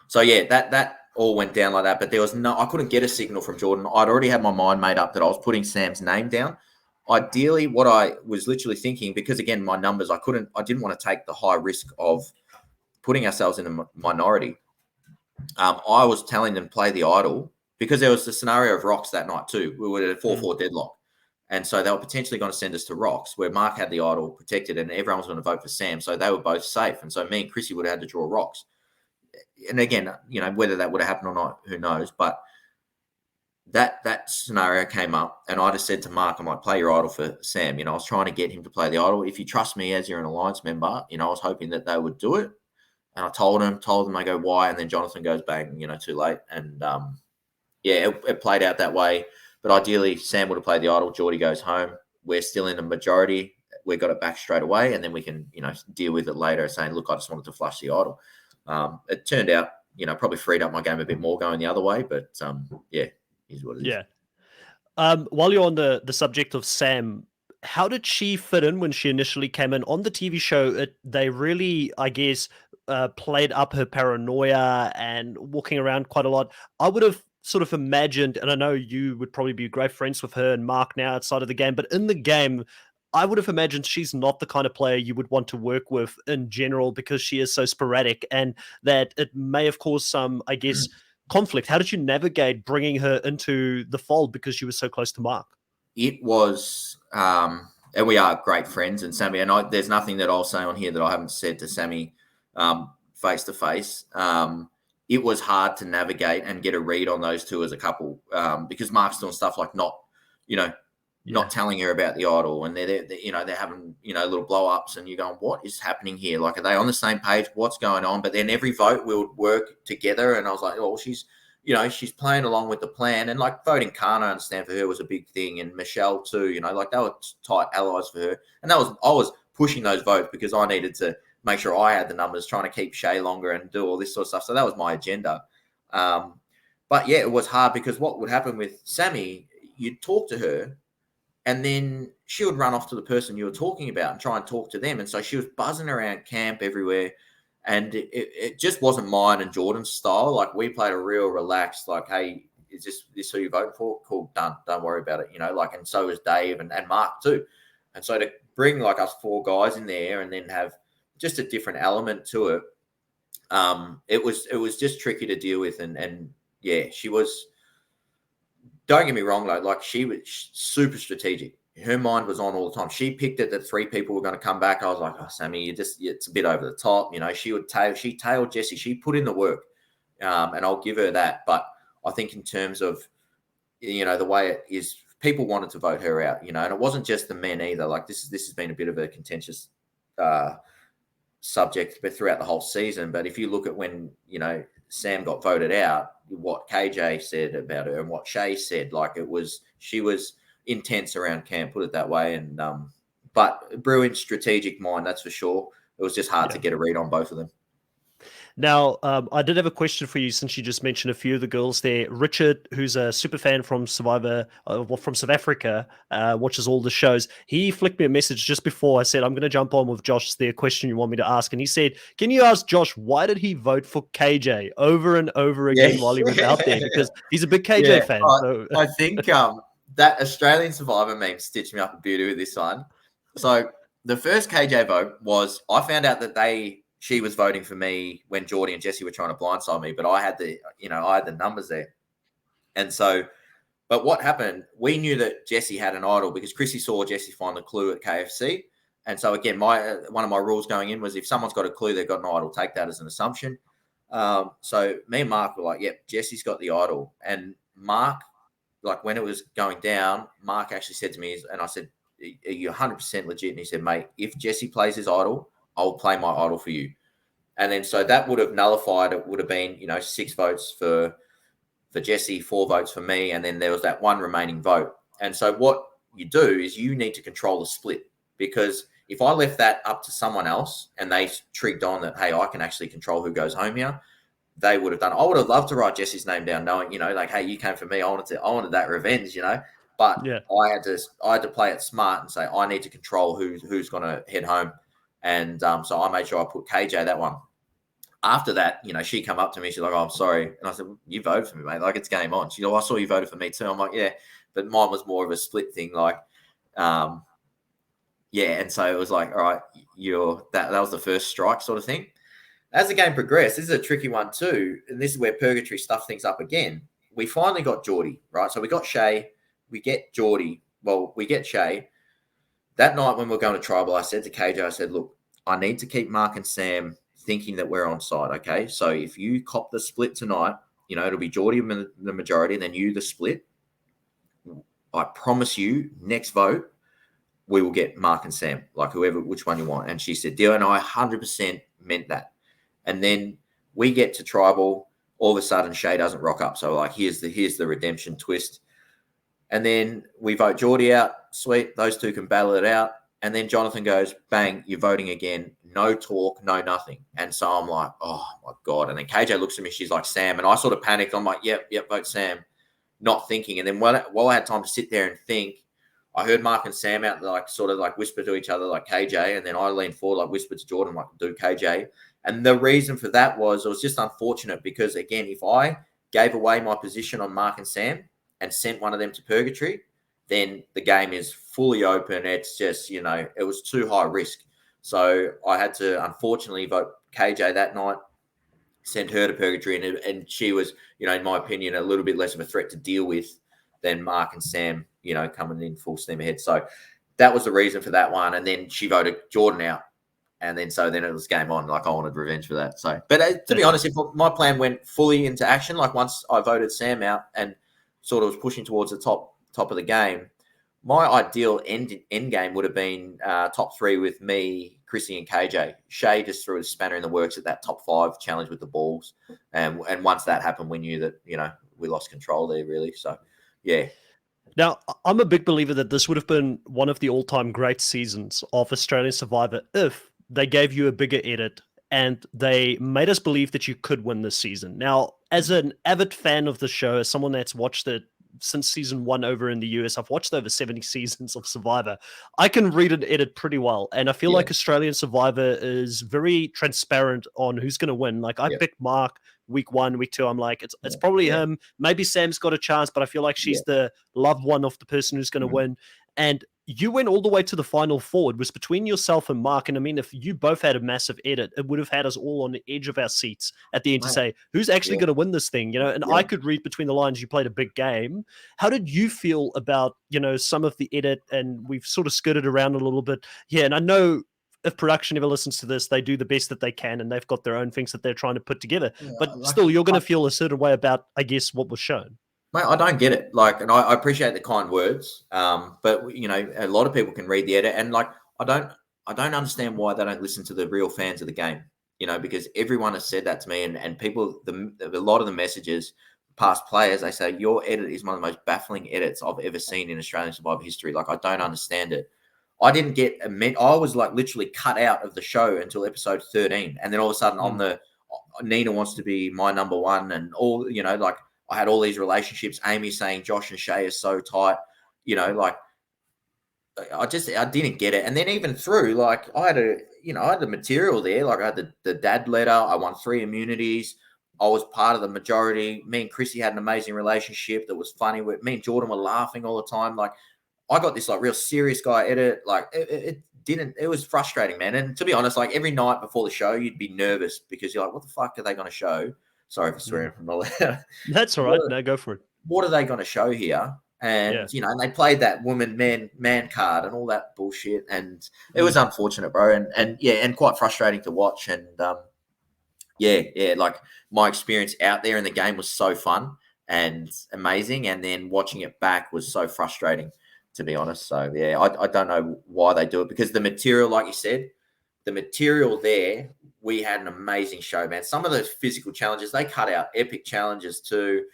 so yeah, that all went down like that. But I couldn't get a signal from Jordan. I'd already had my mind made up that I was putting Sam's name down. Ideally, what I was literally thinking, because again, my numbers, I didn't want to take the high risk of putting ourselves in a minority. I was telling them play the idol because there was the scenario of rocks that night too. We were at a 4-4 deadlock. And so they were potentially going to send us to rocks, where Mark had the idol protected and everyone was going to vote for Sam. So they were both safe. And so me and Chrissy would have had to draw rocks. And again, whether that would have happened or not, who knows? But that scenario came up, and I just said to Mark, I might play your idol for Sam. I was trying to get him to play the idol. If you trust me as you're an alliance member, I was hoping that they would do it. And I told them, I go, why? And then Jonathan goes, bang, too late. And yeah, it played out that way. But ideally, Sam would have played the idol. Jordy goes home. We're still in the majority. We got it back straight away. And then we can, deal with it later, saying, look, I just wanted to flush the idol. It turned out, probably freed up my game a bit more going the other way. But yeah, is what it is. Yeah. While you're on the subject of Sam, how did she fit in when she initially came in on the TV show? They really, I guess, played up her paranoia and walking around quite a lot. I would have sort of imagined, and I know you would probably be great friends with her and Mark now outside of the game, but in the game, I would have imagined she's not the kind of player you would want to work with in general because she is so sporadic, and that it may have caused some, I guess, conflict. How did you navigate bringing her into the fold because she was so close to Mark? It was, and we are great friends, and Sammy, and there's nothing that I'll say on here that I haven't said to Sammy face to face. It was hard to navigate and get a read on those two as a couple because Mark's doing stuff like not telling her about the idol, and they're having little blow ups, and you're going, what is happening here? Like, are they on the same page? What's going on? But then every vote we would work together, and I was like, oh, she's playing along with the plan, and like voting Khan, I understand for her was a big thing, and Michelle too. Like they were tight allies for her, and I was pushing those votes because I needed to make sure I had the numbers, trying to keep Shay longer and do all this sort of stuff. So that was my agenda. But yeah, it was hard because what would happen with Sammy, you'd talk to her and then she would run off to the person you were talking about and try and talk to them. And so she was buzzing around camp everywhere. And it just wasn't mine and Jordan's style. Like we played a real relaxed, like, hey, is this who you vote for? Cool, done. Don't worry about it. And so was Dave and Mark too. And so to bring like us four guys in there and then have just a different element to it. It was just tricky to deal with, and yeah, she was. Don't get me wrong, though. Like she was super strategic. Her mind was on all the time. She picked it that 3 people were going to come back. I was like, oh, Sammy, it's a bit over the top. She tailed Jessie. She put in the work, and I'll give her that. But I think in terms of the way it is, people wanted to vote her out. And it wasn't just the men either. Like this has been a bit of a contentious subject, but throughout the whole season. But if you look at when Sam got voted out, what KJ said about her and what Shay said, like she was intense around camp, put it that way. And but brilliant strategic mind, that's for sure. It was just hard to get a read on both of them. Now, I did have a question for you since you just mentioned a few of the girls there. Richard, who's a super fan from from South Africa, watches all the shows. He flicked me a message just before I said, I'm going to jump on with Josh. Is there a question you want me to ask? And he said, can you ask Josh, why did he vote for KJ over and over again while he was out there? Because he's a big KJ fan. I think that Australian Survivor meme stitched me up a beauty with this one. So the first KJ vote was, I found out that she was voting for me when Jordy and Jessie were trying to blindside me, but I had the numbers there. And so, but what happened, we knew that Jessie had an idol because Chrissy saw Jessie find the clue at KFC. And so again, one of my rules going in was if someone's got a clue, they've got an idol, take that as an assumption. So me and Mark were like, yep, Jessie's got the idol. And Mark, like when it was going down, Mark actually said to me, and I said, are you 100% legit? And he said, mate, if Jessie plays his idol, I'll play my idol for you. And then so that would have nullified, it would have been, 6 votes for Jessie, 4 votes for me. And then there was that one remaining vote. And so what you do is you need to control the split, because if I left that up to someone else and they trigged on that, hey, I can actually control who goes home here, they would have done. I would have loved to write Jessie's name down knowing, like, hey, you came for me. I wanted that revenge, but yeah. I had to play it smart and say, I need to control who's going to head home. And so I made sure I put KJ that one. After that, she come up to me. She's like, oh, I'm sorry. And I said, well, you voted for me, mate. Like, it's game on. She's like, oh, I saw you voted for me too. I'm like, yeah. But mine was more of a split thing. Like, yeah. And so it was like, all right, that was the first strike sort of thing. As the game progressed, this is a tricky one too. And this is where Purgatory stuffed things up again. We finally got Jordy, right? So we got Shay. We get Jordy. Well, we get Shay. That night when we were going to tribal, I said to KJ, I said, look, I need to keep Mark and Sam thinking that we're on side, okay? So if you cop the split tonight, it'll be Jordy the majority and then you the split. I promise you, next vote, we will get Mark and Sam, like which one you want. And she said, Dio and I 100% meant that. And then we get to tribal, all of a sudden Shay doesn't rock up. So like, here's the redemption twist. And then we vote Jordy out. Sweet. Those two can battle it out. And then Jonathan goes, bang, you're voting again. No talk, no nothing. And so I'm like, oh, my God. And then KJ looks at me. She's like, Sam. And I sort of panicked. I'm like, yep, vote Sam. Not thinking. And then while I had time to sit there and think, I heard Mark and Sam out, like sort of like whisper to each other like KJ. And then I leaned forward, like whispered to Jordan, like do KJ. And the reason for that was it was just unfortunate because, again, if I gave away my position on Mark and Sam and sent one of them to purgatory, then the game is fully open. It's just, it was too high risk. So I had to, unfortunately, vote KJ that night, sent her to purgatory, and she was, in my opinion, a little bit less of a threat to deal with than Mark and Sam, coming in full steam ahead. So that was the reason for that one. And then she voted Jordan out. And then it was game on. Like, I wanted revenge for that. So, but to be honest, if my plan went fully into action, like once I voted Sam out and sort of was pushing towards the top of the game, my ideal end game would have been top 3 with me, Chrissy, and KJ. Shay just threw a spanner in the works at that top 5 challenge with the balls, and once that happened, we knew that we lost control there, really. So, yeah. Now, I'm a big believer that this would have been one of the all-time great seasons of Australian Survivor if they gave you a bigger edit and they made us believe that you could win this season. Now, as an avid fan of the show, as someone that's watched it since season 1 over in the US, I've watched over 70 seasons of Survivor. I can read an edit pretty well. And I feel like Australian Survivor is very transparent on who's going to win. Like, I picked Mark week 1, week 2. I'm like, it's probably him. Maybe Sam's got a chance, but I feel like she's the loved one of the person who's going to win. And you went all the way to the final 4. It was between yourself and Mark. And I mean, if you both had a massive edit, it would have had us all on the edge of our seats at the end to say, who's actually going to win this thing? And I could read between the lines. You played a big game. How did you feel about, some of the edit? And we've sort of skirted around a little bit. Yeah. And I know if production ever listens to this, they do the best that they can and they've got their own things that they're trying to put together. But still, you're going to feel a certain way about, I guess, what was shown. Mate, I don't get it. And I appreciate the kind words, but a lot of people can read the edit, and I don't understand why they don't listen to the real fans of the game. Because everyone has said that to me, and people, a lot of the messages, past players, they say your edit is one of the most baffling edits I've ever seen in Australian Survivor history. I don't understand it. I didn't get I was literally cut out of the show until episode 13, and then all of a sudden on the Nina wants to be my number one, and all I had all these relationships. Amy saying Josh and Shay are so tight. I didn't get it. And then even through, I had the material there. I had the dad letter. I won 3 immunities. I was part of the majority. Me and Chrissy had an amazing relationship that was funny. Me and Jordan were laughing all the time. I got this real serious guy edit. It was frustrating, man. And to be honest, every night before the show, you'd be nervous because you're like, what the fuck are they going to show? Sorry for swearing from all that. That's all right. No, go for it. What are they going to show here? And, and they played that woman, man card and all that bullshit. And it was unfortunate, bro. And quite frustrating to watch. And, my experience out there in the game was so fun and amazing. And then watching it back was so frustrating, to be honest. So, I don't know why they do it, because the material, like you said, the material there, we had an amazing show, man. Some of those physical challenges, they cut out epic challenges too,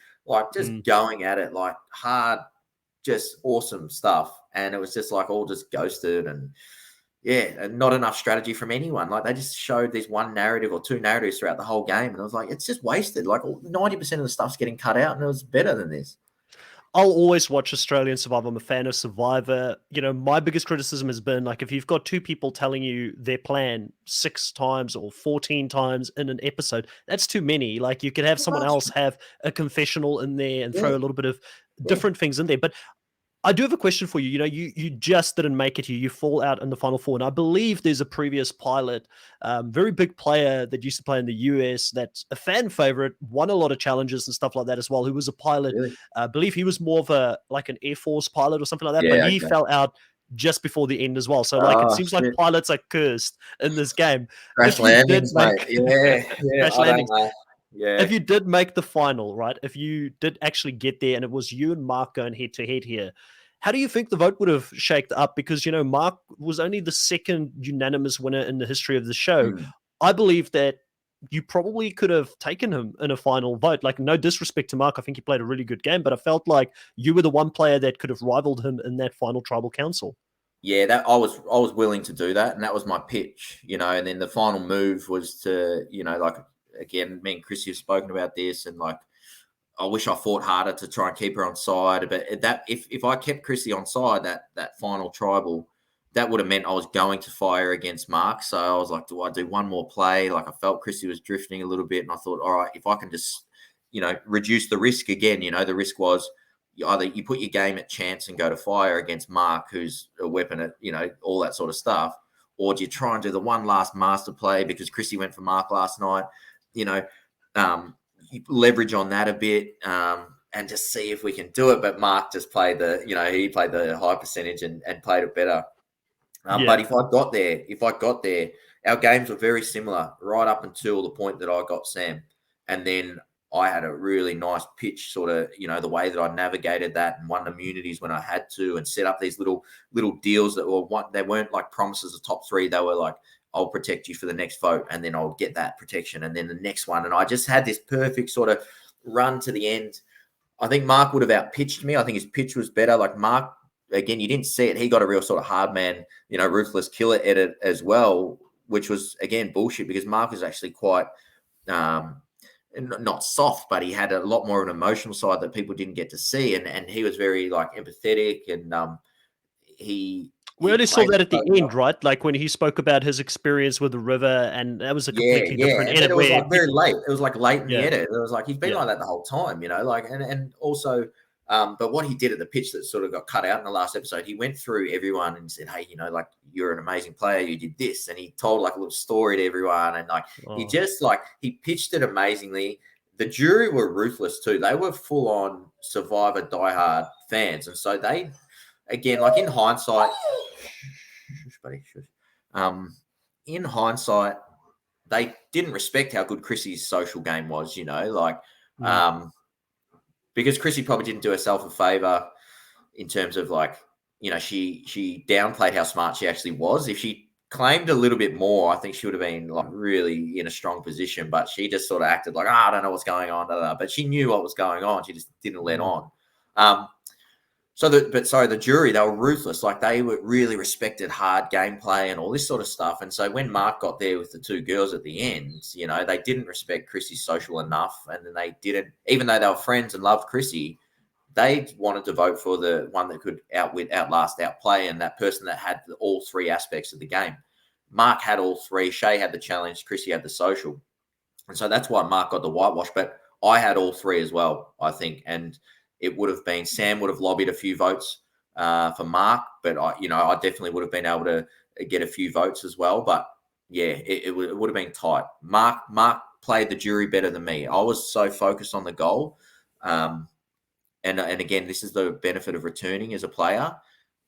just going at it, hard, just awesome stuff. And it was just all just ghosted, and and not enough strategy from anyone. They just showed this one narrative or 2 narratives throughout the whole game. And I was like, it's just wasted. 90% of the stuff's getting cut out, and it was better than this. I'll always watch Australian Survivor. I'm a fan of Survivor. My biggest criticism has been if you've got 2 people telling you their plan 6 times or 14 times in an episode, that's too many. You could have someone else have a confessional in there and throw a little bit of different things in there. But I do have a question for you. You just didn't make it here. You fall out in the final 4. And I believe there's a previous pilot, very big player that used to play in the US, that's a fan favorite, won a lot of challenges and stuff like that as well, who was a pilot. Really? I believe he was more of an Air Force pilot or something like that, but he fell out just before the end as well. So it seems like pilots are cursed in this game. Crash landings, mate. Crash landings. Yeah. If you did make the final, right? If you did actually get there and it was you and Mark going head to head here, how do you think the vote would have shaked up? Because, Mark was only the 2nd unanimous winner in the history of the show. I believe that you probably could have taken him in a final vote. No disrespect to Mark. I think he played a really good game, but I felt like you were the one player that could have rivaled him in that final tribal council. Yeah, that I was willing to do that. And that was my pitch, and then the final move was to, again, me and Chrissy have spoken about this, and I wish I fought harder to try and keep her on side. But that if I kept Chrissy on side, that final tribal, that would have meant I was going to fire against Mark. So I was like, do I do one more play? I felt Chrissy was drifting a little bit, and I thought, all right, if I can just reduce the risk again. The risk was either you put your game at chance and go to fire against Mark, who's a weapon at, all that sort of stuff, or do you try and do the one last master play because Chrissy went for Mark last night? You leverage on that a bit and just see if we can do it. But Mark just played he played the high percentage and played it better. But if I got there, our games were very similar right up until the point that I got Sam. And then I had a really nice pitch, sort of, the way that I navigated that and won immunities when I had to, and set up these little deals that they weren't like promises of top 3. They were like, I'll protect you for the next vote, and then I'll get that protection, and then the next one. And I just had this perfect sort of run to the end. I think Mark would have outpitched me. I think his pitch was better. Like Mark, again, you didn't see it. He got a real sort of hard man, ruthless killer edit as well, which was, again, bullshit, because Mark was actually quite not soft, but he had a lot more of an emotional side that people didn't get to see. And he was very like empathetic, and we only saw that at the end, right? Like when he spoke about his experience with the river, and that was a completely different edit. It was like very late. It was like late in the edit. It was like he's been like that the whole time, and also, but what he did at the pitch that sort of got cut out in the last episode, he went through everyone and said, hey, like, you're an amazing player, you did this, and he told like a little story to everyone, and like he just like he pitched it amazingly. The jury were ruthless too. They were full on Survivor diehard fans, and so they, again, like in hindsight. In hindsight, they didn't respect how good Chrissy's social game was, because Chrissy probably didn't do herself a favor in terms of like, she downplayed how smart she actually was. If she claimed a little bit more, I think she would have been like really in a strong position, but she just sort of acted like, I don't know what's going on, but she knew what was going on. She just didn't let on. The jury, they were ruthless. Like they were really respected hard gameplay and all this sort of stuff. And so when Mark got there with the 2 girls at the end, they didn't respect Chrissy's social enough. And then they didn't, even though they were friends and loved Chrissy, they wanted to vote for the one that could outwit, outlast, outplay, and that person that had all 3 aspects of the game. Mark had all 3. Shay had the challenge. Chrissy had the social. And so that's why Mark got the whitewash. But I had all 3 as well, I think. And it would have been, Sam would have lobbied a few votes for Mark, but I definitely would have been able to get a few votes as well. But yeah, it would have been tight. Mark played the jury better than me. I was so focused on the goal. And again, this is the benefit of returning as a player.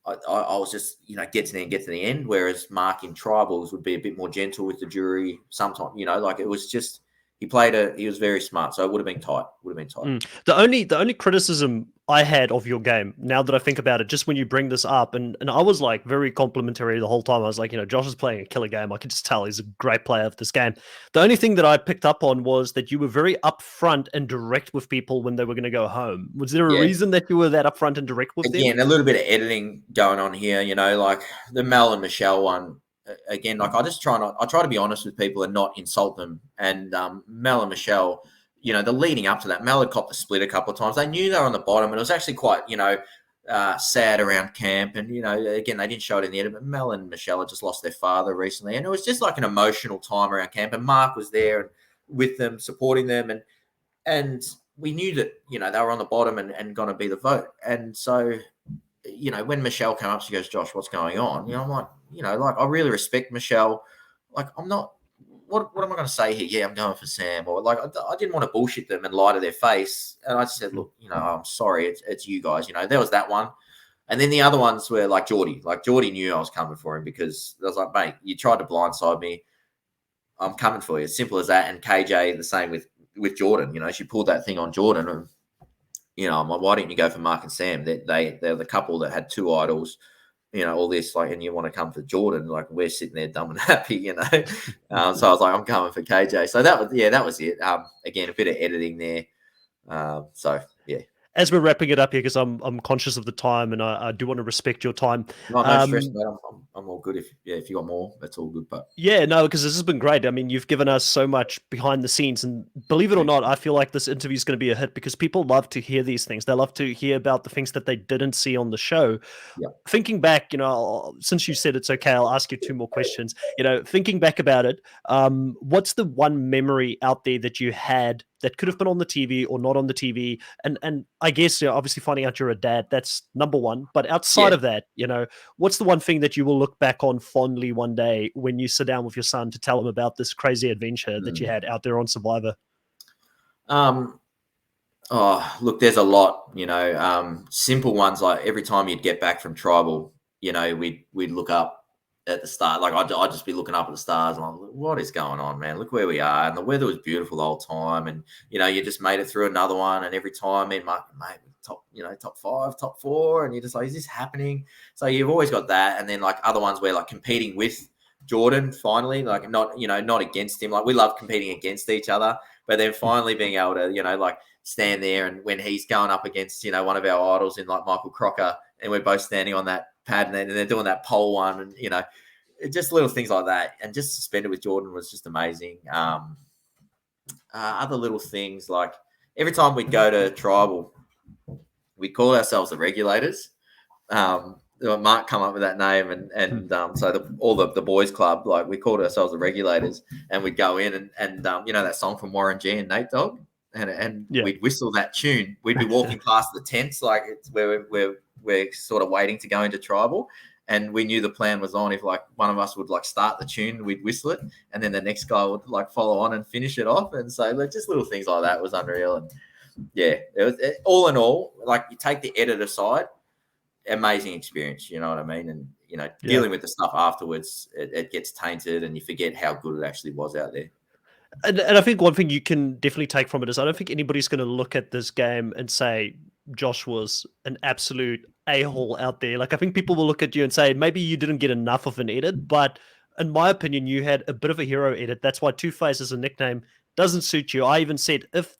I was just, get to the end, whereas Mark in tribals would be a bit more gentle with the jury sometimes, like it was just, he was very smart, so it would have been tight. The only criticism I had of your game, now that I think about it, just when you bring this up, and I was like very complimentary the whole time. I was like, Josh is playing a killer game. I could just tell he's a great player of this game. The only thing that I picked up on was that you were very upfront and direct with people when they were going to go home. Was there a reason that you were that upfront and direct with them? Again, a little bit of editing going on here, like the Mel and Michelle one. Again, like I try to be honest with people and not insult them. And Mel and Michelle, the leading up to that, Mel had copped the split a couple of times. They knew they were on the bottom, and it was actually quite, sad around camp. And, again, they didn't show it in the edit, but Mel and Michelle had just lost their father recently. And it was just like an emotional time around camp. And Mark was there and with them, supporting them. And we knew that, they were on the bottom and going to be the vote. And so, when Michelle came up, she goes, Josh, what's going on? I'm like, like I really respect Michelle. Like I'm not, what am I going to say here? Yeah, I'm going for Sam. Or like, I didn't want to bullshit them and lie to their face. And I just said, look, I'm sorry. It's you guys, there was that one. And then the other ones were like Jordy. Like Jordy knew I was coming for him, because I was like, mate, you tried to blindside me. I'm coming for you. Simple as that. And KJ, the same with Jordan. She pulled that thing on Jordan, and I'm like, why didn't you go for Mark and Sam? They're the couple that had 2 idols, all this, like, and you want to come for Jordan, like we're sitting there dumb and happy, So I was like, I'm coming for KJ. So that was it. Again, a bit of editing there. So yeah. As we're wrapping it up here, because I'm conscious of the time, and I do want to respect your time. No stress, mate. I'm all good. If you got more, that's all good. But yeah, no, because this has been great. I mean, you've given us so much behind the scenes, and believe it or not, I feel like this interview is going to be a hit, because people love to hear these things. They love to hear about the things that they didn't see on the show. Yeah. Thinking back, since you said it's okay, I'll ask you 2 more questions. Thinking back about it, what's the one memory out there that you had that could have been on the TV or not on the TV? And I guess, obviously finding out you're a dad, that's number one. But outside Yeah. of that, what's the one thing that you will look back on fondly one day when you sit down with your son to tell him about this crazy adventure that you had out there on Survivor? Oh, look, there's a lot, simple ones like every time you'd get back from tribal, we'd look up at the start. Like I'd just be looking up at the stars and I'm like, what is going on, man? Look where we are. And the weather was beautiful the whole time. And, you just made it through another one. And every time, mate, top 5, top 4. And you're just like, is this happening? So you've always got that. And then like other ones where like competing with Jordan finally, like not against him. Like we love competing against each other, but then finally being able to, like stand there and when he's going up against, one of our idols in like Michael Crocker and we're both standing on that pad and they're doing that pole one and, just little things like that. And just suspended with Jordan was just amazing. Other little things like every time we'd go to tribal, we call ourselves the Regulators. Mark come up with that name and so all the boys club, like we called ourselves the Regulators and we'd go in and that song from Warren G and Nate Dogg and we'd whistle that tune. We'd be walking past the tents like it's where we're sort of waiting to go into tribal and we knew the plan was on. If like one of us would like start the tune, we'd whistle it and then the next guy would like follow on and finish it off. And so like just little things like that was unreal. And all in all, like you take the edit aside, amazing experience, you know what I mean? And dealing with the stuff afterwards, it gets tainted and you forget how good it actually was out there. And I think one thing you can definitely take from it is I don't think anybody's going to look at this game and say Josh was an absolute a-hole out there. Like I think people will look at you and say maybe you didn't get enough of an edit, but in my opinion you had a bit of a hero edit. That's why Two-Face as a nickname doesn't suit you. I even said if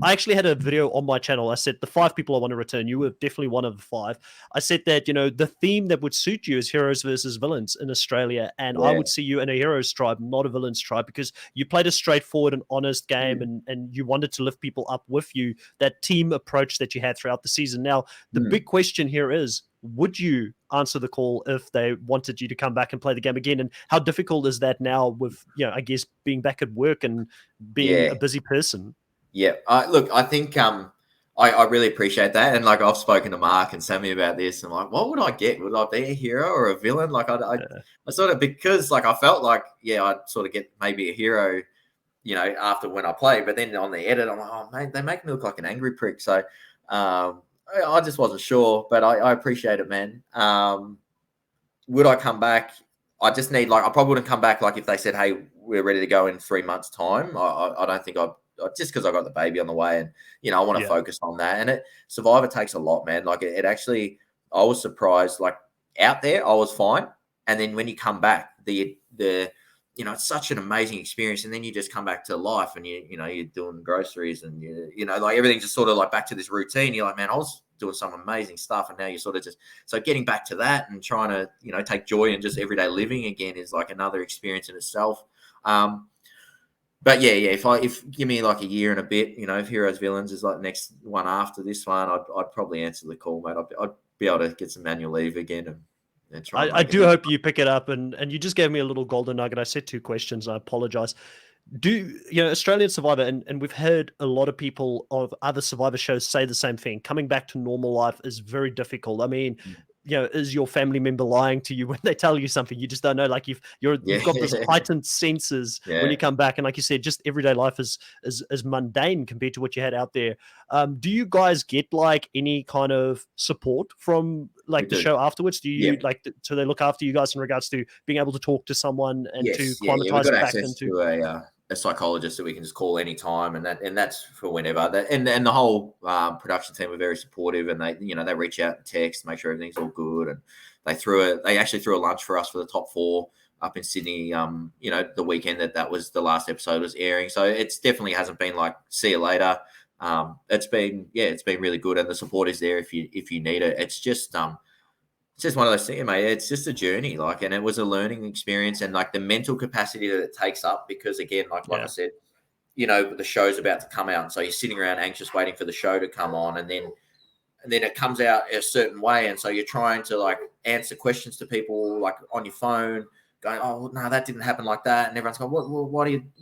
I actually had a video on my channel. I said the 5 people I want to return. You were definitely one of the 5. I said that, the theme that would suit you is heroes versus villains in Australia. And I would see you in a heroes tribe, not a villains tribe, because you played a straightforward and honest game and you wanted to lift people up with you, that team approach that you had throughout the season. Now, the big question here is, would you answer the call if they wanted you to come back and play the game again? And how difficult is that now with, I guess, being back at work and being a busy person? Yeah, look, I think I really appreciate that, and like I've spoken to Mark and Sammy about this, and like, what would I get? Would I be a hero or a villain? Like, I sort of because like I felt like I'd sort of get maybe a hero, after when I play, but then on the edit, I'm like, oh man, they make me look like an angry prick. So I just wasn't sure, but I appreciate it, man. Would I come back? I just need I probably wouldn't come back like if they said, hey, we're ready to go in 3 months' time. I don't think I'd. Just because I got the baby on the way and, I want to focus on that. And Survivor takes a lot, man. Like it actually, I was surprised, like out there, I was fine. And then when you come back, it's such an amazing experience. And then you just come back to life and you're doing groceries and like everything's just sort of like back to this routine. You're like, man, I was doing some amazing stuff. And now you're sort of so getting back to that and trying to, take joy in just everyday living again is like another experience in itself. But if give me like a year and a bit, if Heroes Villains is like the next one after this one, I'd probably answer the call, mate. I'd be able to get some annual leave again and try. I do hope you pick it up, and you just gave me a little golden nugget. I said 2 questions. I apologize. Do Australian Survivor, and we've heard a lot of people of other Survivor shows say the same thing. Coming back to normal life is very difficult. I mean, is your family member lying to you when they tell you something? You just don't know. Like you've got this heightened senses when you come back, and like you said, just everyday life is mundane compared to what you had out there. Do you guys get like any kind of support from like the show afterwards? Do you so they look after you guys in regards to being able to talk to someone and to climatize back into a psychologist that we can just call anytime, and that's for whenever. And the whole production team were very supportive, and they reach out and text, make sure everything's all good. And they actually threw a lunch for us for the top 4 up in Sydney. The weekend that was the last episode was airing, so it's definitely hasn't been like see you later. It's been really good, and the support is there if you need it. It's just one of those things, mate. It's just a journey, and it was a learning experience, and like the mental capacity that it takes up, because again, like I said, the show's about to come out, and so you're sitting around anxious waiting for the show to come on, and then it comes out a certain way, and so you're trying to like answer questions to people like on your phone, going, oh no, that didn't happen like that, and everyone's going,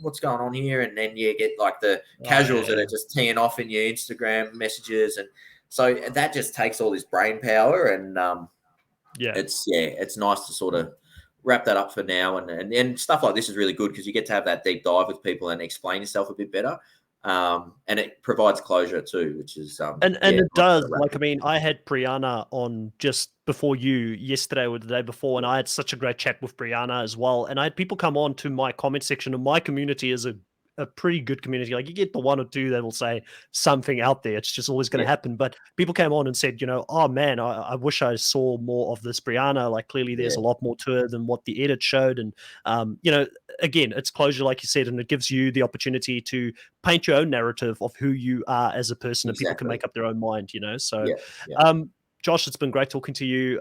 what's going on here? And then you get like the Oh, casuals that yeah. are just teeing off in your Instagram messages, and so that just takes all this brain power, and Yeah. it's nice to sort of wrap that up for now, and stuff like this is really good because you get to have that deep dive with people and explain yourself a bit better, and it provides closure too, which is And yeah, it nice does. to wrap Like, I it. mean, I had Brianna on just before you yesterday or the day before, and I had such a great chat with Brianna as well. And I had people come on to my comment section, and my community is a pretty good community. Like, you get the one or two that will say something out there. It's just always going to Yeah, happen. But people came on and said, oh man, I wish I saw more of this Brianna. Like, clearly there's yeah, a lot more to her than what the edit showed. And again, it's closure, like you said, and it gives you the opportunity to paint your own narrative of who you are as a person, and people can exactly. make up their own mind. So Yeah, yeah. Josh, it's been great talking to you.